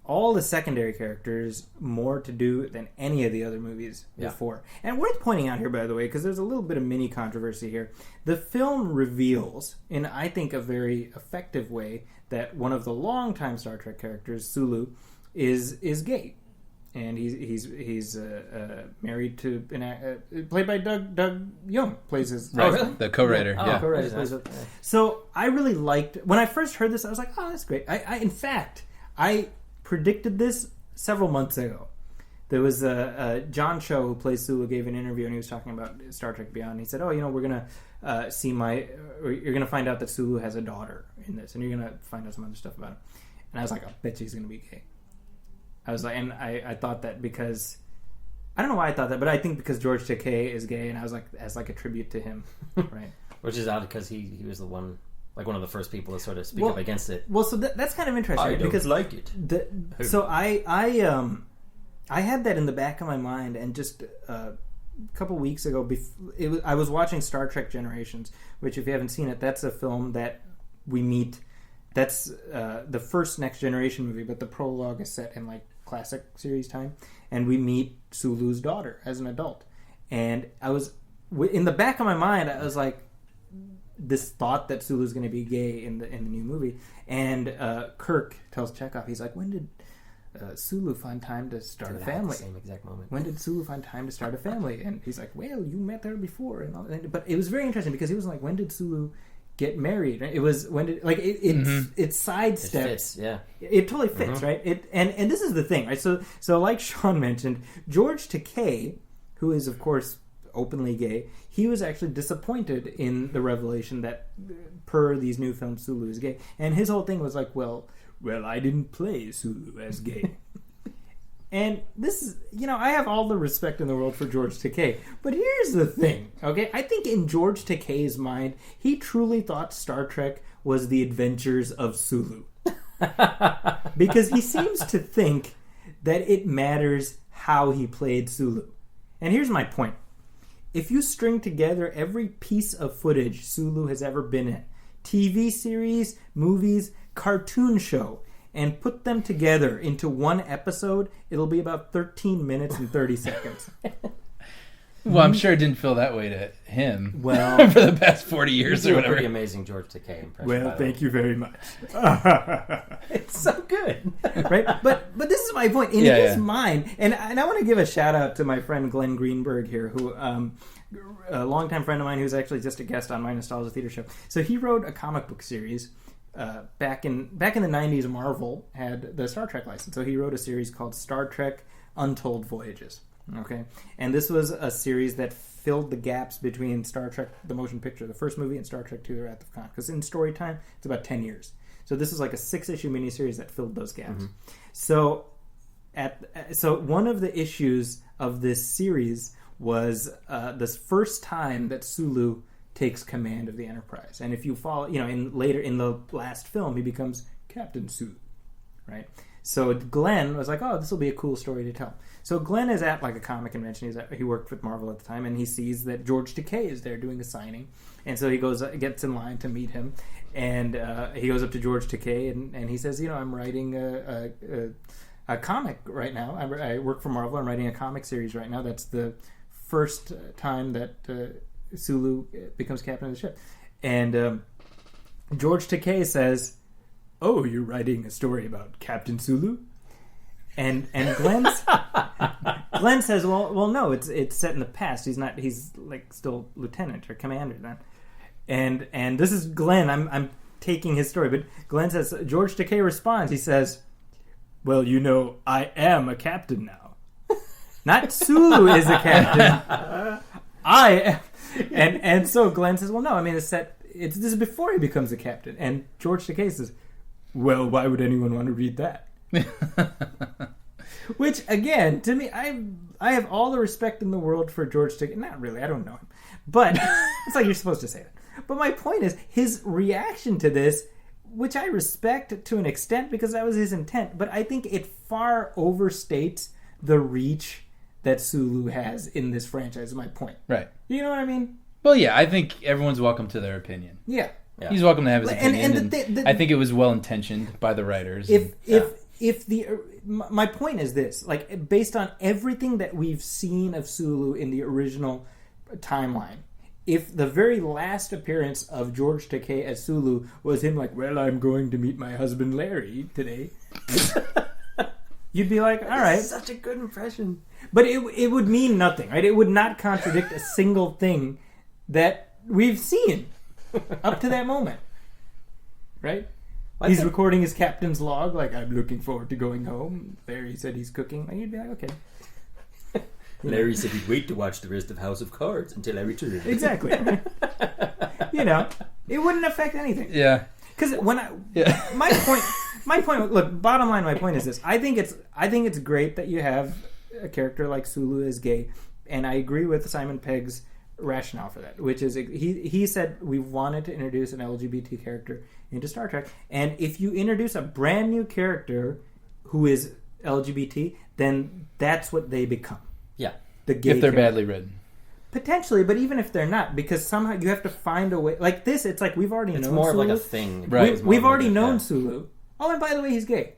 all the secondary characters more to do than any of the other movies before. And worth pointing out here, by the way, because there's a little bit of mini controversy here, the film reveals, in I think a very effective way, that one of the longtime Star Trek characters, Sulu, is gay. And he's married to played by Doug Young, plays his really? The co-writer. Yeah. Co-writer. So I really liked, when I first heard this, I was like, oh, that's great. In fact, I predicted this several months ago. There was John Cho, who plays Sulu, gave an interview, and he was talking about Star Trek Beyond. He said, "Oh, we're gonna you're gonna find out that Sulu has a daughter in this, and you're gonna find out some other stuff about him." And I was like, "I bet she's gonna be gay." I was like, and I thought that because I don't know why I thought that, but I think because George Takei is gay, and I was like, as like a tribute to him, right? Which is odd because he was the one. Like one of the first people to sort of speak up against it. Well, so that's kind of interesting. I don't like it. So I had that in the back of my mind, and just a couple weeks ago, I was watching Star Trek Generations, which, if you haven't seen it, that's a film that we meet. That's the first Next Generation movie, but the prologue is set in like classic series time, and we meet Sulu's daughter as an adult. And I was in the back of my mind, I was like, this thought that Sulu's going to be gay in the new movie, and Kirk tells Chekhov, he's like, when did Sulu find time to start a family? Same exact moment. When did Sulu find time to start a family? And he's like, well, you met her before, and all that. But it was very interesting because he was like, when did Sulu get married? It was when did it sidesteps. It fits, yeah. It totally fits, right? And this is the thing, right? So like Sean mentioned, George Takei, who is of course openly gay, he was actually disappointed in the revelation that per these new films Sulu is gay, and his whole thing was like, well I didn't play Sulu as gay. And this is, I have all the respect in the world for George Takei, but here's the thing, okay? I think in George Takei's mind, he truly thought Star Trek was the adventures of Sulu. Because he seems to think that it matters how he played Sulu. And here's my point. If you string together every piece of footage Sulu has ever been in, TV series, movies, cartoon show, and put them together into one episode, it'll be about 13 minutes and 30 seconds. Well, I'm sure it didn't feel that way to him. Well, for the past 40 years or whatever. Pretty amazing George Takei impression. Well, thank you very much. It's so good, right? But this is my point. In his mind, and I want to give a shout out to my friend Glenn Greenberg here, who a longtime friend of mine who's actually just a guest on my Nostalgia Theater show. So he wrote a comic book series. Back in the 90s, Marvel had the Star Trek license. So he wrote a series called Star Trek Untold Voyages. Okay, and this was a series that filled the gaps between Star Trek, the motion picture, the first movie, and Star Trek II, The Wrath of Khan. Because in story time, it's about 10 years. So this is like a 6-issue miniseries that filled those gaps. So one of the issues of this series was this first time that Sulu takes command of the Enterprise. And if you follow, in the last film, he becomes Captain Sulu, right? So Glenn was like, oh, this will be a cool story to tell. So Glenn is at like a comic convention. He worked with Marvel at the time, and he sees that George Takei is there doing a signing. And so he gets in line to meet him, and he goes up to George Takei, and he says, I'm writing a comic right now. I work for Marvel. I'm writing a comic series right now. That's the first time that Sulu becomes captain of the ship. And George Takei says, oh, you're writing a story about Captain Sulu? And Glenn says, well, no, it's set in the past. He's like still lieutenant or commander then. And this is Glenn. I'm taking his story, but Glenn says, George Takei responds. He says, well, I am a captain now. Not Sulu is a captain. I am. And so Glenn says, well, no, I mean, this is before he becomes a captain. And George Takei says, well, why would anyone want to read that? Which, again, to me, I have all the respect in the world for George Takei. Not really, I don't know him. But it's like you're supposed to say that. But my point is, his reaction to this which I respect to an extent because that was his intent, but I think it far overstates the reach that Sulu has in this franchise, is my point. Right. You know what I mean? Well, yeah, I think everyone's welcome to their opinion. Yeah. He's welcome to have his opinion. And I think it was well-intentioned by the writers. My point is this, like, based on everything that we've seen of Sulu in the original timeline, if the very last appearance of George Takei as Sulu was him like, well, I'm going to meet my husband Larry today, you'd be like, all right. Such a good impression. But it would mean nothing, right? It would not contradict a single thing that we've seen up to that moment, right? He's recording his captain's log, like, I'm looking forward to going home. Larry said he's cooking. Like, you'd be like, okay. Larry said he'd wait to watch the rest of House of Cards until I return. Exactly. You know, it wouldn't affect anything. Yeah. Because my point. Look, bottom line, my point is this: I think it's great that you have a character like Sulu is gay, and I agree with Simon Pegg's rationale for that, which is he said we wanted to introduce an LGBT character into Star Trek, and if you introduce a brand new character who is LGBT, then that's what they become. Yeah. The gay if they're character. badly written. Potentially, but even if they're not, because somehow you have to find a way. Like this, it's like we've already known Sulu. It's more of like a thing. Right. We've already known Sulu. Oh, and by the way, he's gay.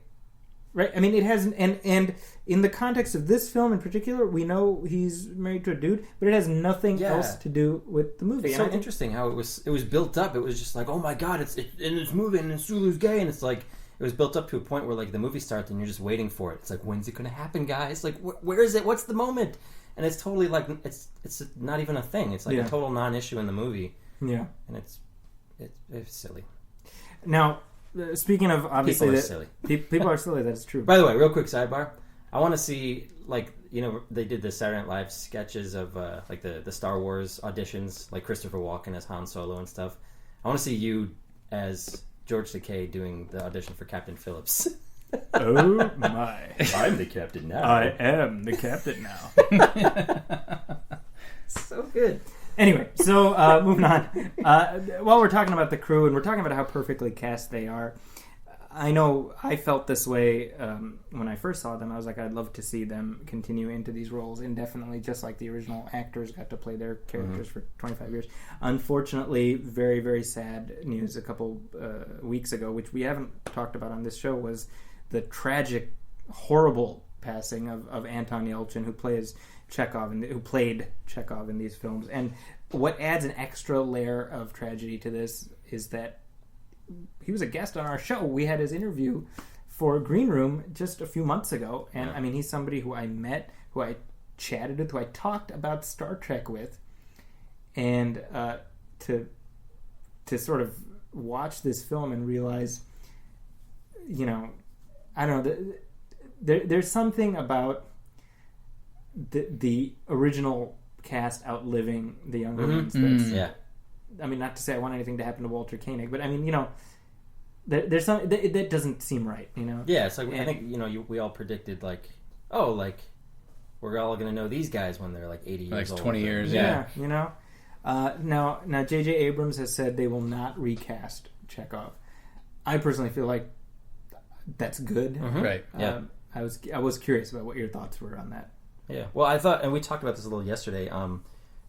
Right? I mean, it hasn't... And in the context of this film in particular, we know he's married to a dude, but it has nothing else to do with the movie. It's so interesting how it was built up. It was just like, oh my god, it's in this movie, and Sulu's gay, and it's like... It was built up to a point where like the movie starts and you're just waiting for it. It's like, when's it going to happen, guys? Like, where is it? What's the moment? And it's totally like it's not even a thing. It's like a total non-issue in the movie. Yeah, and it's silly. Now, speaking of obviously, people are silly. People are silly. That's true. By the way, real quick sidebar. I want to see like they did the Saturday Night Live sketches of like the Star Wars auditions, like Christopher Walken as Han Solo and stuff. I want to see you as George Takei doing the audition for Captain Phillips. Oh my! I'm the captain now. I am the captain now. So good. Anyway, so moving on. While we're talking about the crew and we're talking about how perfectly cast they are, I know I felt this way when I first saw them. I was like, I'd love to see them continue into these roles indefinitely, just like the original actors got to play their characters for 25 years. Unfortunately, very, very sad news a couple weeks ago, which we haven't talked about on this show, was the tragic, horrible passing of Anton Yelchin, who plays Chekhov and who played Chekhov in these films. And what adds an extra layer of tragedy to this is that he was a guest on our show. We had his interview for Green Room just a few months ago, and I mean, he's somebody who I met, who I chatted with, who I talked about Star Trek with, and to sort of watch this film and realize, you know, I don't know, there's something about the original cast outliving the younger ones. That's, I mean, not to say I want anything to happen to Walter Koenig, but I mean, you know, there's some that doesn't seem right, you know. Yeah, it's like I think we all predicted like, oh, like we're all going to know these guys when they're like 80 years old. Like 20 years, yeah. You know. Now J.J. Abrams has said they will not recast Chekhov. I personally feel like that's good. Right. Yeah. I was curious about what your thoughts were on that. Yeah. Well, I thought, and we talked about this a little yesterday.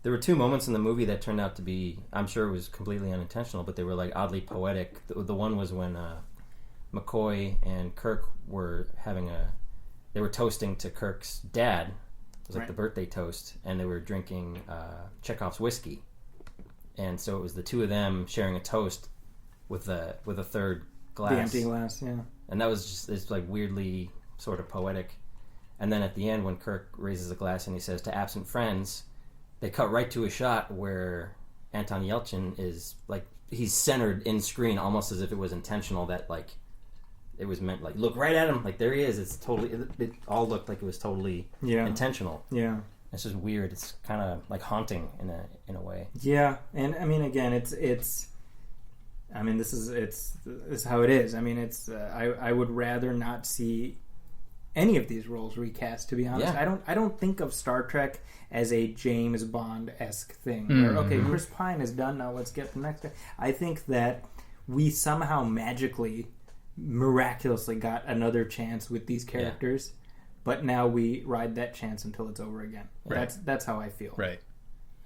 There were two moments in the movie that turned out to be, I'm sure it was completely unintentional, but they were like oddly poetic. The one was when McCoy and Kirk were they were toasting to Kirk's dad. It was like the birthday toast, and they were drinking Chekhov's whiskey. And so it was the two of them sharing a toast with a third glass. The empty glass, yeah. And that was just, it's like weirdly sort of poetic. And then at the end, when Kirk raises a glass and he says, "To absent friends," they cut right to a shot where Anton Yelchin is like, he's centered in screen almost as if it was intentional, that like it was meant like, look right at him, like there he is. It's totally, it all looked like it was totally intentional. Yeah. It's just weird. It's kind of like haunting in a way. Yeah. And I mean, again, it's I mean, this is how it is. I mean, it's I would rather not see any of these roles recast, to be honest. Yeah. I don't think of Star Trek as a James Bond-esque thing where, okay, Chris Pine is done, now let's get the next guy. I think that we somehow magically, miraculously got another chance with these characters, but now we ride that chance until it's over again. Right. That's how I feel. Right.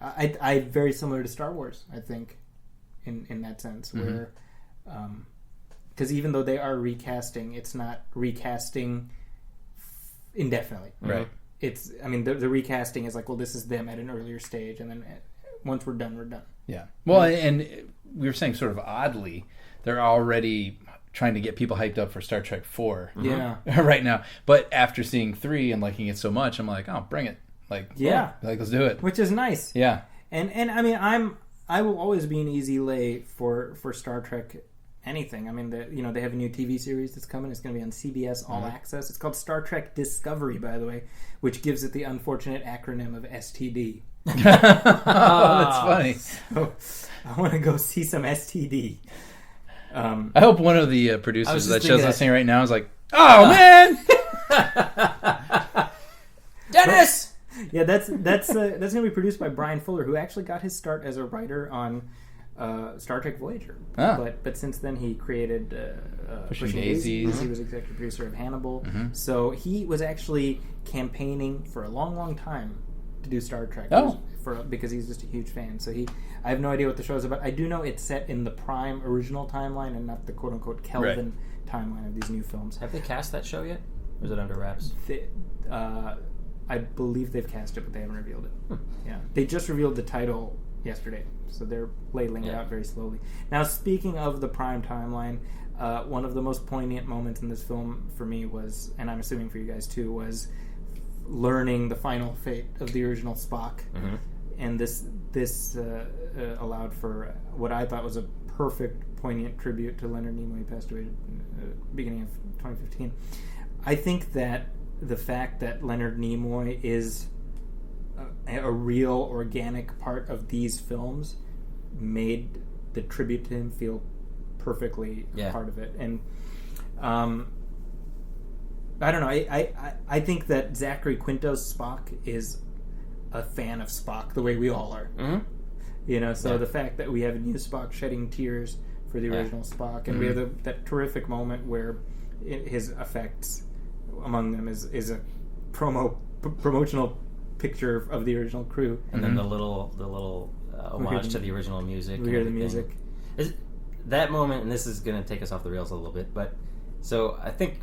I very similar to Star Wars, I think, in that sense, where because even though they are recasting, it's not recasting indefinitely. Right. It's, I mean, the recasting is like, well, this is them at an earlier stage, and then once we're done, we're done. Yeah. Well, and we were saying sort of oddly, they're already trying to get people hyped up for Star Trek 4 right now. But after seeing 3 and liking it so much, I'm like, oh, bring it. Like, like, let's do it. Which is nice. Yeah. And I mean, I will always be an easy lay for Star Trek anything. I mean, they have a new TV series that's coming. It's going to be on CBS All Access. It's called Star Trek Discovery, by the way, which gives it the unfortunate acronym of STD. Oh, that's funny. So I want to go see some STD. I hope one of the producers of that show's listening right now is like, oh, man! Dennis! Yeah, that's going to be produced by Brian Fuller, who actually got his start as a writer on Star Trek Voyager. But since then he created Pushing Daisies. He was executive producer of Hannibal. So he was actually campaigning for a long, long time to do Star Trek. Because he's just a huge fan. So I have no idea what the show is about. I do know it's set in the Prime original timeline and not the quote-unquote Kelvin timeline of these new films. Have they cast that show yet? Or is it under wraps? I believe they've cast it, but they haven't revealed it. Yeah, they just revealed the title yesterday, so they're ladling it out very slowly. Now, speaking of the Prime timeline, one of the most poignant moments in this film for me was, and I'm assuming for you guys too, was learning the final fate of the original Spock. And this allowed for what I thought was a perfect, poignant tribute to Leonard Nimoy, who passed away beginning of 2015. I think that the fact that Leonard Nimoy is a real organic part of these films made the tribute to him feel perfectly a part of it. And I don't know, I think that Zachary Quinto's Spock is a fan of Spock the way we all are. You know, so the fact that we have a new Spock shedding tears for the original Spock, and we have that terrific moment where his effects among them is a promotional picture of the original crew, and then the little homage to the original music. We hear the music. That moment, and this is going to take us off the rails a little bit, but so I think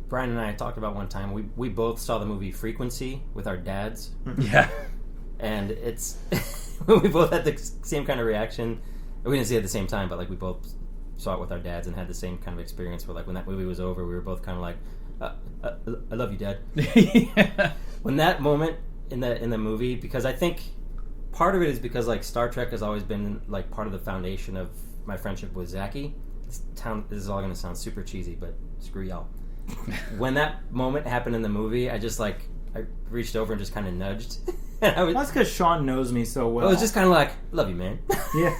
Brian and I talked about one time. We both saw the movie Frequency with our dads. Yeah, and it's we both had the same kind of reaction. We didn't see it at the same time, but like we both saw it with our dads and had the same kind of experience. Where like when that movie was over, we were both kind of like, I love you, Dad. When that moment in the movie, because I think part of it is because like Star Trek has always been like part of the foundation of my friendship with Zaki. This is all going to sound super cheesy, but screw y'all. When that moment happened in the movie, I reached over and just kind of nudged. That's because Sean knows me so well. I was just kind of like, love you, man. Yeah.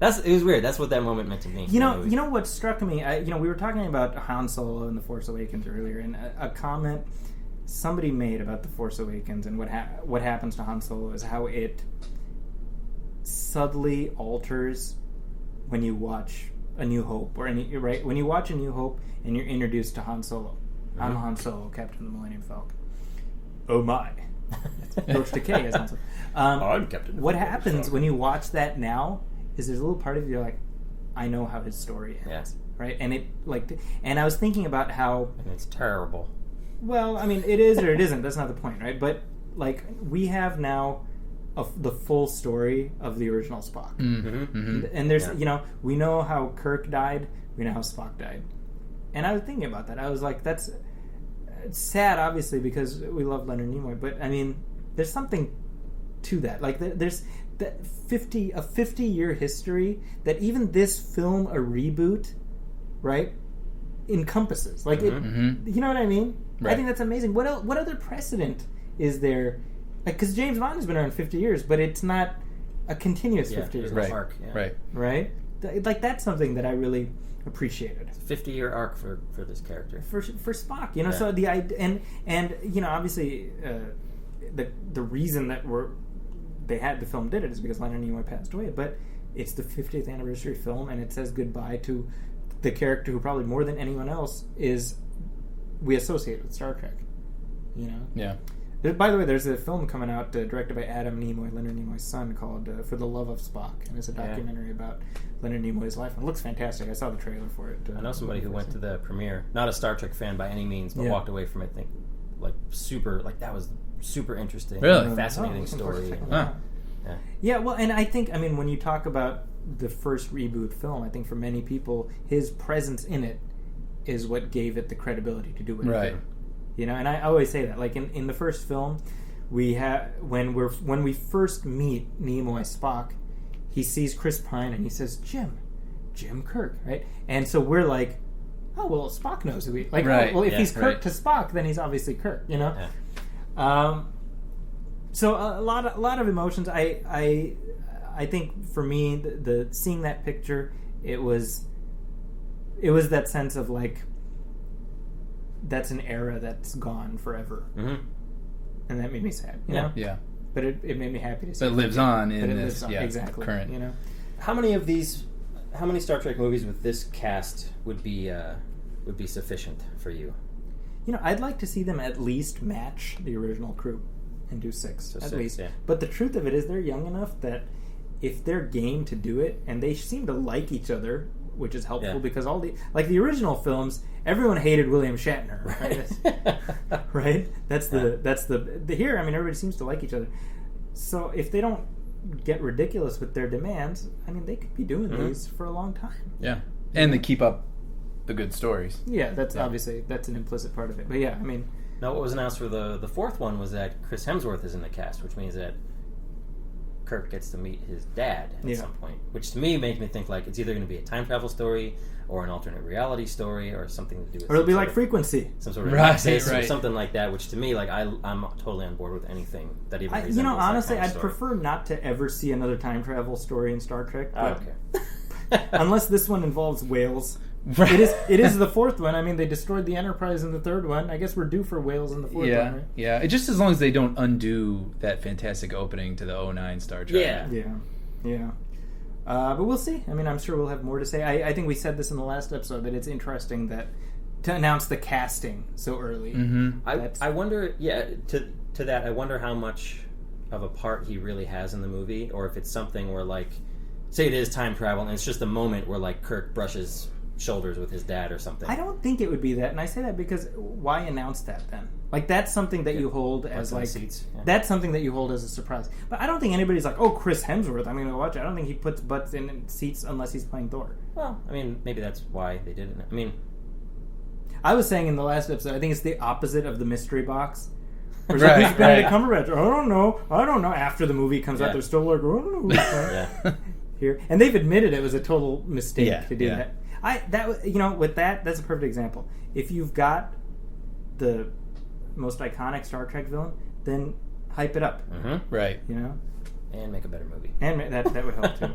It was weird. That's what that moment meant to me. You know what struck me? We were talking about Han Solo and The Force Awakens earlier, and a comment somebody made about The Force Awakens and what happens to Han Solo is how it subtly alters when you watch A New Hope, when you watch A New Hope and you're introduced to Han Solo. I'm Han Solo, Captain of the Millennium Falcon. Oh my. Coach Takei as Han Solo. I'm Captain. What happens when you watch that now is there's a little part of you you're like, I know how his story ends, right? And and I was thinking about how, and it's terrible. Well, I mean, it is or it isn't. That's not the point, right? But like, we have now the full story of the original Spock, and there's we know how Kirk died, we know how Spock died, and I was thinking about that. I was like, it's sad, obviously, because we love Leonard Nimoy, but I mean, there's something to that. Like, there's that 50-year history that even this film, a reboot, right, encompasses. Like, you know what I mean? Right. I think that's amazing. What other precedent is there? Like, because James Bond has been around 50 years, but it's not a continuous 50 years. Right. Arc. Yeah. Right. Like, that's something that I really appreciated. It's a 50-year arc for this character. For Spock, you know. So the idea, and you know, obviously, the reason that the film did it is because Leonard Nimoy passed away. But it's the 50th anniversary film, and it says goodbye to the character who probably more than anyone else we associate with Star Trek. You know? Yeah. By the way, there's a film coming out directed by Adam Nimoy, Leonard Nimoy's son, called For the Love of Spock. And it's a documentary about Leonard Nimoy's life. And it looks fantastic. I saw the trailer for it. I know somebody who went to the premiere, not a Star Trek fan by any means, but walked away from it that was super interesting. Really? Fascinating story. Yeah, well, and I think, when you talk about the first reboot film, I think for many people, his presence in it is what gave it the credibility to do what it did. You know, and I always say that. Like in the first film, we have when we first meet Nimoy Spock, he sees Chris Pine and he says Jim Kirk, right? And so we're like, oh well, Spock knows who he like. Right. Oh, well, if he's Kirk to Spock, then he's obviously Kirk. You know. Yeah. So a lot of emotions. I think for me, the seeing that picture, it was that sense of like, that's an era that's gone forever, and that made me sad. You know? Yeah. But it made me happy to see. But it lives on in this, exactly current. You know, how many Star Trek movies with this cast would be sufficient for you? You know, I'd like to see them at least match the original crew and do 6 at least. Yeah. But the truth of it is, they're young enough that if they're game to do it, and they seem to like each other, which is helpful because all the original films, everyone hated William Shatner, right? Right? That's the here. Everybody seems to like each other. So if they don't get ridiculous with their demands, they could be doing these for a long time. Yeah, and they keep up the good stories. Yeah, obviously that's an implicit part of it. But yeah, Now, what was announced for the fourth one was that Chris Hemsworth is in the cast, which means that Kirk gets to meet his dad at some point, which to me makes me think like it's either going to be a time travel story or an alternate reality story or something to do with, or it'll be like Frequency, some sort of or something like that. Which to me, like I'm totally on board with anything that even resembles honestly, that kind of I'd prefer not to ever see another time travel story in Star Trek. Okay. Unless this one involves whales. It is the fourth one. They destroyed the Enterprise in the third one. I guess we're due for whales in the fourth one, right? Yeah. It just as long as they don't undo that fantastic opening to the 2009 Star Trek. Yeah. But we'll see. I'm sure we'll have more to say. I think we said this in the last episode that it's interesting that to announce the casting so early. Mm-hmm. I wonder. To that, I wonder how much of a part he really has in the movie, or if it's something where like, say it is time travel and it's just a moment where like Kirk brushes shoulders with his dad or something. I don't think it would be that, and I say that because why announce that then? Like that's something that you hold as like that's something that you hold as a surprise. But I don't think anybody's like, oh, Chris Hemsworth, I'm going to watch it. I don't think he puts butts in seats unless he's playing Thor. Well, maybe that's why they did it. I was saying in the last episode, I think it's the opposite of the mystery box. Who's Benedict Cumberbatch? I don't know. After the movie comes out, they're still like, I don't know. Here, and they've admitted it was a total mistake to do that. With that's a perfect example. If you've got the most iconic Star Trek villain, then hype it up. Mm-hmm. Right. And make a better movie. And that would help too.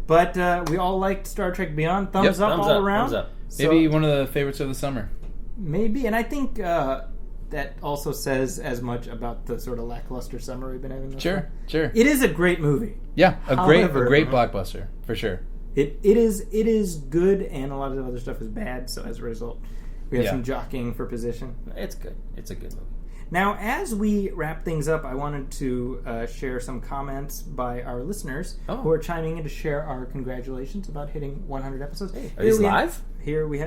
But we all liked Star Trek Beyond. Thumbs up all around. Thumbs up. Maybe one of the favorites of the summer. Maybe, and I think that also says as much about the sort of lackluster summer we've been having. Sure. It is a great movie. Yeah, a great blockbuster for sure. It is good, and a lot of the other stuff is bad. So as a result, we have some jockeying for position. It's good. It's a good movie. Now, as we wrap things up, I wanted to share some comments by our listeners who are chiming in to share our congratulations about hitting 100 episodes. Hey, are these live? We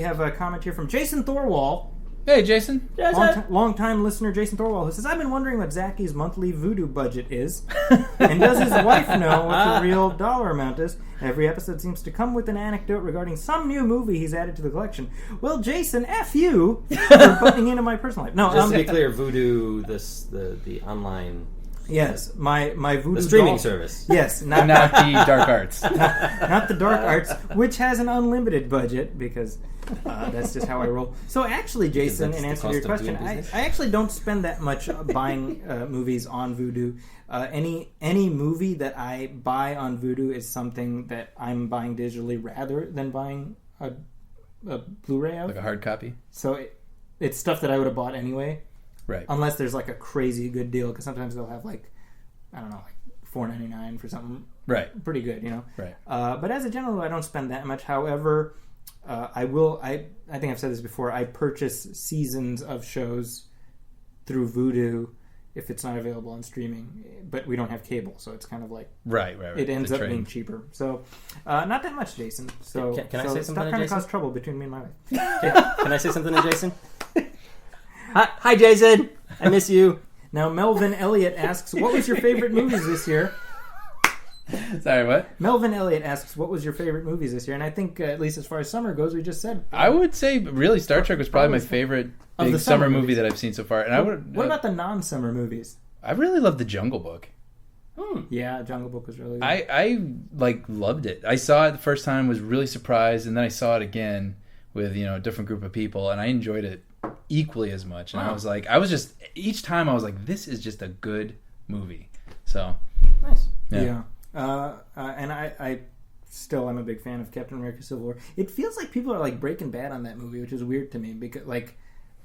have a comment here from Jason Thorwall. Hey, Jason. Long-time listener Jason Thorwall, who says, I've been wondering what Zaki's monthly voodoo budget is, and does his wife know what the real dollar amount is? Every episode seems to come with an anecdote regarding some new movie he's added to the collection. Well, Jason, F you for butting into my personal life. No, just to be clear, voodoo, the online... Yes, my voodoo the streaming service. Yes, not the dark arts. Not the dark arts, which has an unlimited budget because that's just how I roll. So actually, Jason, in answer to your question, I actually don't spend that much buying movies on Vudu. Any movie that I buy on Vudu is something that I'm buying digitally rather than buying a Blu-ray of. Like a hard copy? So it's stuff that I would have bought anyway. Right. Unless there's like a crazy good deal, because sometimes they'll have like, I don't know, like $4.99 for something Right. pretty good, you know. Right. But as a general rule, I don't spend that much. However, I will. I think I've said this before. I purchase seasons of shows through Vudu if it's not available on streaming, but we don't have cable, so it's kind of like right. It ends up being cheaper. So not that much, Jason. So can I say something stop to trying Jason? to cause trouble between me and my wife. Can I say something to Jason? Hi, Jason. I miss you. Now, Melvin Elliott asks, what was your favorite movies this year? Sorry, what? Melvin Elliott asks, what was your favorite movies this year? And I think, at least as far as summer goes, we just said... I would say, really, Star Trek was probably my favorite big summer movie that I've seen so far. And what about the non-summer movies? I really loved The Jungle Book. Yeah, Jungle Book was really good. I loved it. I saw it the first time, was really surprised, and then I saw it again with, a different group of people, and I enjoyed it equally as much. And each time I was like, this is just a good movie. So, nice. Yeah. And I still am a big fan of Captain America Civil War. It feels like people are like Breaking Bad on that movie, which is weird to me because like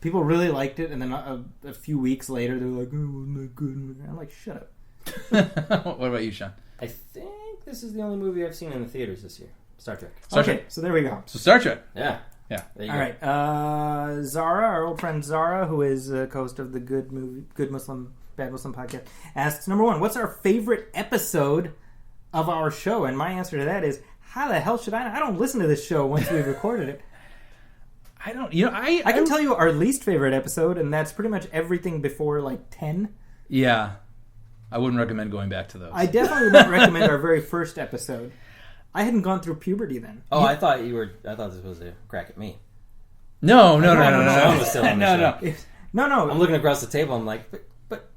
people really liked it, and then a few weeks later they're like, "Oh, wasn't that good?" I'm like, "Shut up." What about you, Sean? I think this is the only movie I've seen in the theaters this year. Star Trek. Okay, so there we go. So Star Trek. Yeah. Yeah. There you All go. right. Zara, our old friend Zara, who is a host of the Good Muslim, Bad Muslim podcast, asks, number one, what's our favorite episode of our show? And my answer to that is, how the hell should I know? I don't listen to this show once we've recorded it. I don't, I can tell you our least favorite episode, and that's pretty much everything before like 10. Yeah. I wouldn't recommend going back to those. I definitely wouldn't recommend our very first episode. I hadn't gone through puberty then. Oh, I thought this was a crack at me. No. Sean was still on the show. No. I'm looking across the table. I'm like, but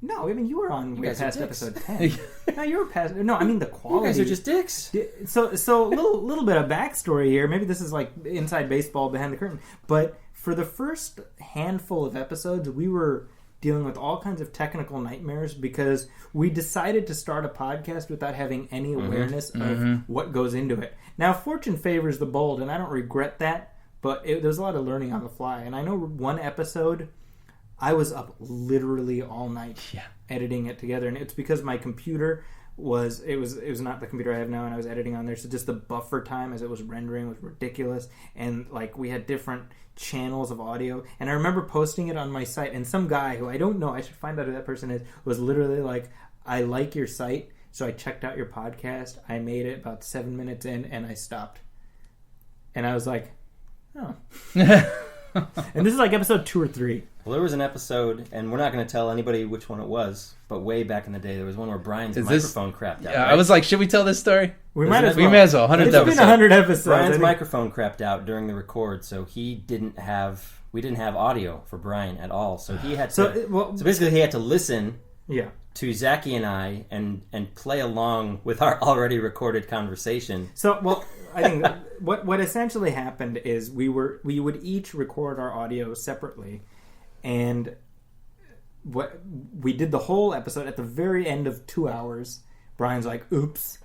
no. I mean, you were on way past episode 10. No, you were past. No, I mean the quality. You guys are just dicks. So little bit of backstory here. Maybe this is like inside baseball behind the curtain. But for the first handful of episodes, we were dealing with all kinds of technical nightmares because we decided to start a podcast without having any awareness of what goes into it. Now, fortune favors the bold, and I don't regret that, but there's a lot of learning on the fly. And I know one episode, I was up literally all night editing it together, and it's because my computer was not the computer I have now, and I was editing on there, so just the buffer time as it was rendering was ridiculous, and like we had different channels of audio, and I remember posting it on my site, and some guy who I don't know, I should find out who that person is, was literally like, I like your site, so I checked out your podcast, I made it about 7 minutes in, and I stopped. And I was like, oh. And this is like episode 2 or 3. Well, there was an episode, and we're not going to tell anybody which one it was, but way back in the day, there was one where Brian's microphone crapped out. Yeah, right? I was like, should we tell this story? We might as well. 100th It's episode. been 100 episodes. Brian's microphone crapped out during the record, so we didn't have audio for Brian at all. So he had to. So basically, he had to listen. To Zaki and I and play along with our already recorded conversation. So, I think what essentially happened is we would each record our audio separately, and what we did the whole episode at the very end of 2 hours. Brian's like, "Oops."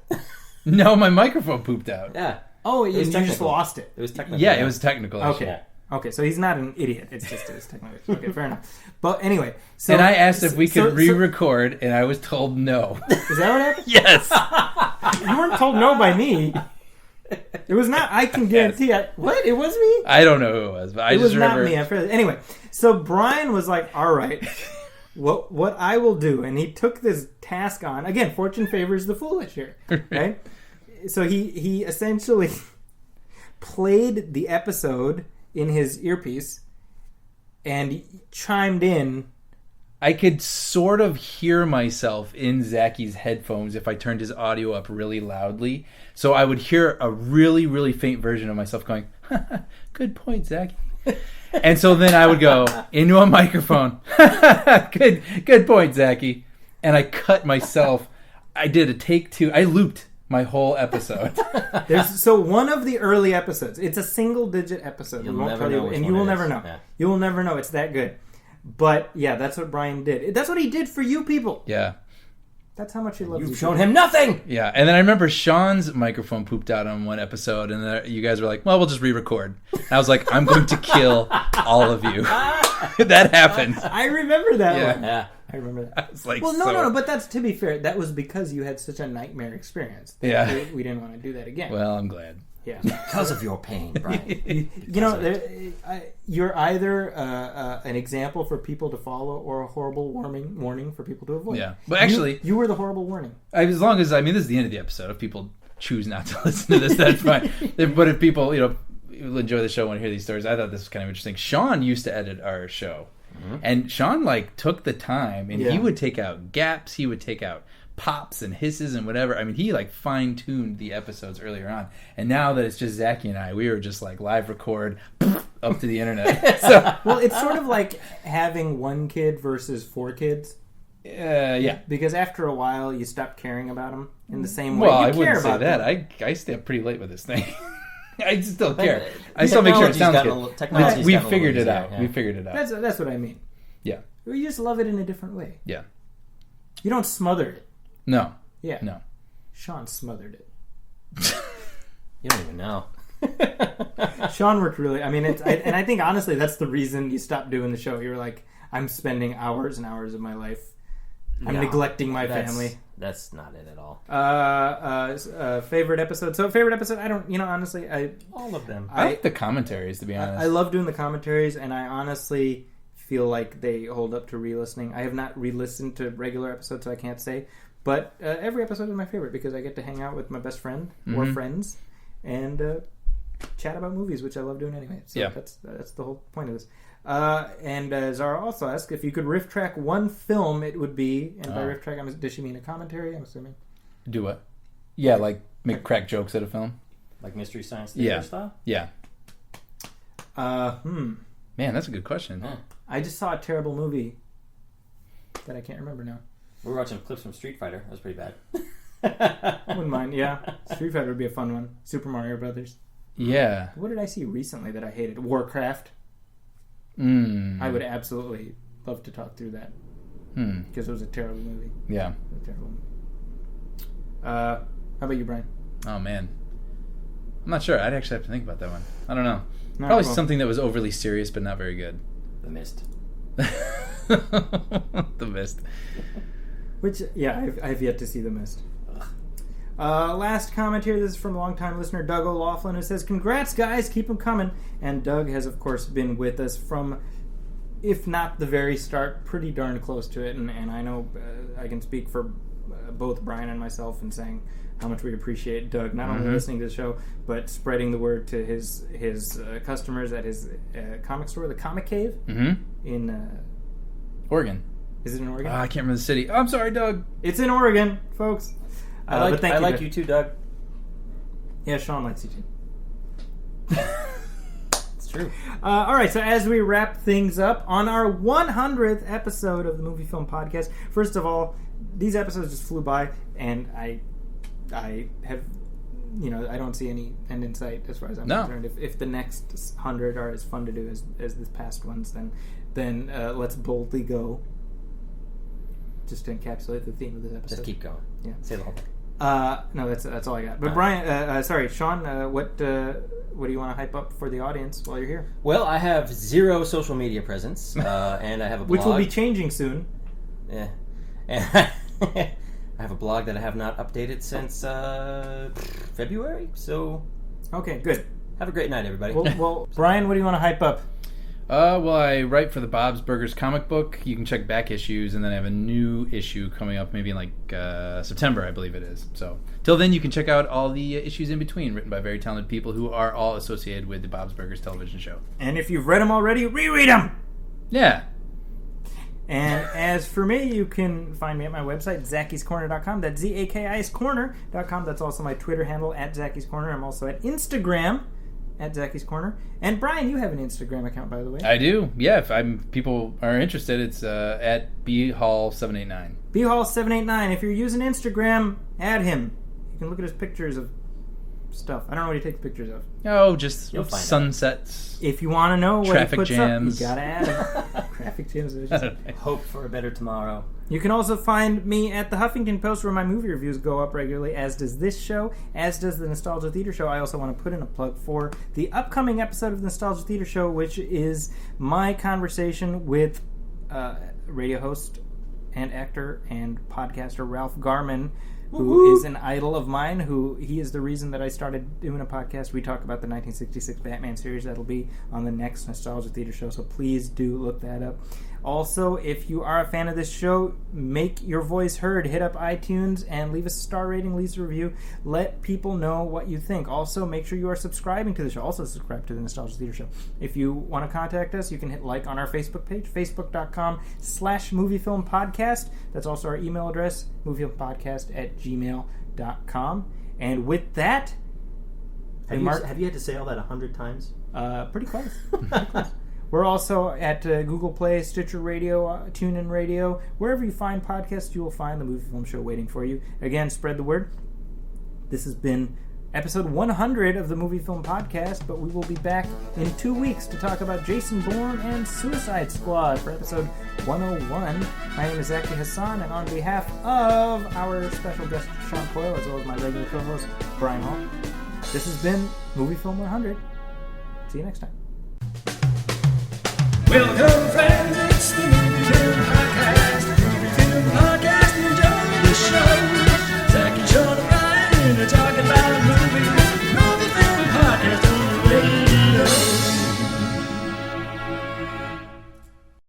No, my microphone pooped out. Yeah. Oh, you just lost it. It was technical. Yeah, it was technical. Okay. Okay, so he's not an idiot. It's technical. Okay, fair enough. But anyway, so and I asked if we could re-record, and I was told no. Is that what happened? Yes. You weren't told no by me. It was not. I can guarantee. What? It was me. I don't know who it was, but I just remember. It was not me. Anyway, so Brian was like, "All right, what I will do," and he took this task on. Again, fortune favors the foolish here, right? So he essentially played the episode in his earpiece and chimed in. I could sort of hear myself in Zaki's headphones if I turned his audio up really loudly. So I would hear a really, really faint version of myself going, good point, Zaki. And so then I would go into a microphone, good point, Zaki. And I cut myself. I did a take 2. I looped my whole episode. So one of the early episodes, it's a single-digit episode. You'll never know, and you will never know. Yeah. You will never know. It's that good. But yeah, that's what Brian did. That's what he did for you people. Yeah. That's how much he loves you. You've shown him nothing. Yeah, and then I remember Sean's microphone pooped out on one episode, and then you guys were like, "Well, we'll just re-record." And I was like, "I'm going to kill all of you." That happened. I remember that one. Yeah. I I remember that. I was like, well, no, but that's, to be fair, that was because you had such a nightmare experience. Yeah. We didn't want to do that again. Well, I'm glad. Yeah. Because of your pain, Brian. You're either an example for people to follow or a horrible warning for people to avoid. Yeah. But actually... You were the horrible warning. As long as, this is the end of the episode. If people choose not to listen to this, that's fine. But if people, will enjoy the show, want to hear these stories, I thought this was kind of interesting. Sean used to edit our show. Mm-hmm. And Sean, took the time, and he would take out gaps, he would take out pops and hisses and whatever. He fine-tuned the episodes earlier on. And now that it's just Zaki and I, we were just live record up to the internet. So, well, it's sort of like having one kid versus 4 kids. Yeah. Because after a while, you stop caring about them in the same way well, you I care wouldn't about say that. them. I stay up pretty late with this thing. I still care. I still make sure it sounds good. We figured it out. Yeah. We figured it out. That's what I mean. Yeah. You just love it in a different way. Yeah. You don't smother it. No. Yeah. No. Sean smothered it. You don't even know. Sean worked really... and I think, honestly, that's the reason you stopped doing the show. You were like, I'm spending hours and hours of my life. I'm neglecting my family. That's not it at all. Favorite episode. So, favorite episode, I don't... honestly, all of them. I like the commentaries, to be honest. I love doing the commentaries, and I honestly feel like they hold up to re-listening. I have not re-listened to regular episodes, so I can't say. But every episode is my favorite because I get to hang out with my best friend or friends and chat about movies, which I love doing anyway. So that's the whole point of this. And Zara also asked if you could riff track one film, it would be. And by riff track, does she mean a commentary? I'm assuming. Do what? Yeah, make crack jokes at a film, like Mystery Science Theater style. Yeah. Man, that's a good question. Huh. I just saw a terrible movie that I can't remember now. We were watching clips from Street Fighter. That was pretty bad. Wouldn't mind, yeah. Street Fighter would be a fun one. Super Mario Brothers. Yeah. What did I see recently that I hated? Warcraft. I would absolutely love to talk through that. Because it was a terrible movie. Yeah. It was a terrible movie. How about you, Brian? Oh, man. I'm not sure. I'd actually have to think about that one. I don't know. No, Probably something that was overly serious but not very good. The Mist. The Mist. Which, yeah, I've yet to see The Mist. Last comment here. This is from longtime listener Doug O'Laughlin, who says, "Congrats, guys. Keep them coming." And Doug has, of course, been with us from, if not the very start, pretty darn close to it. And I know I can speak for both Brian and myself in saying how much we appreciate Doug not only listening to the show, but spreading the word to his customers at his comic store, the Comic Cave, in Oregon. Is it in Oregon? I can't remember the city. Oh, I'm sorry, Doug. It's in Oregon, folks. I like you too, Doug. Yeah, Sean likes you too. It's true. All right, so as we wrap things up on our 100th episode of the Movie Film Podcast, first of all, these episodes just flew by, and I have, I don't see any end in sight as far as I'm concerned. If the next 100 are as fun to do as this past ones, then let's boldly go. Just to encapsulate the theme of this episode. Just keep going. Yeah. Say the whole thing. No, that's all I got. But Brian, Sean, what do you want to hype up for the audience while you're here? Well, I have 0 social media presence, and I have a blog. Which will be changing soon. Yeah. And I have a blog that I have not updated since February, so... Okay, good. Have a great night, everybody. Well, Brian, what do you want to hype up? Well, I write for the Bob's Burgers comic book. You can check back issues, and then I have a new issue coming up maybe in September, I believe it is. So, till then, you can check out all the issues in between, written by very talented people who are all associated with the Bob's Burgers television show. And if you've read them already, reread them! Yeah. And as for me, you can find me at my website, zakiscorner.com. That's zakiscorner.com. That's also my Twitter handle, at Zaki's Corner. I'm also at Instagram, at Zaki's Corner. And Brian, you have an Instagram account, by the way. I do. Yeah, if people are interested, it's at bhall789. bhall789. If you're using Instagram, add him. You can look at his pictures of stuff. I don't know what he takes pictures of. Oh, just sunsets. If you want to know what traffic he puts jams. Up, you gotta add him. Traffic jams. Hope for a better tomorrow. You can also find me at the Huffington Post, where my movie reviews go up regularly, as does this show, as does the Nostalgia Theater Show. I also want to put in a plug for the upcoming episode of the Nostalgia Theater Show, which is my conversation with radio host and actor and podcaster Ralph Garman, who is an idol of mine. He is the reason that I started doing a podcast. We talk about the 1966 Batman series. That'll be on the next Nostalgia Theater show, so please do look that up. Also, if you are a fan of this show, make your voice heard. Hit up iTunes and leave us a star rating, leave us a review. Let people know what you think. Also, make sure you are subscribing to the show. Also, subscribe to the Nostalgia Theater show. If you want to contact us, you can hit like on our Facebook page, facebook.com/MovieFilmPodcast. That's also our email address, moviefilmpodcast@gmail.com. And with that... Have you had to say all that 100 times? Pretty close. We're also at Google Play, Stitcher Radio, TuneIn Radio. Wherever you find podcasts, you will find the Movie Film Show waiting for you. Again, spread the word. This has been episode 100 of the Movie Film Podcast, but we will be back in 2 weeks to talk about Jason Bourne and Suicide Squad for episode 101. My name is Zaki Hassan, and on behalf of our special guest, Sean Coyle, as well as my regular co-host, Brian Hall, this has been Movie Film 100. See you next time. Welcome, friends, it's the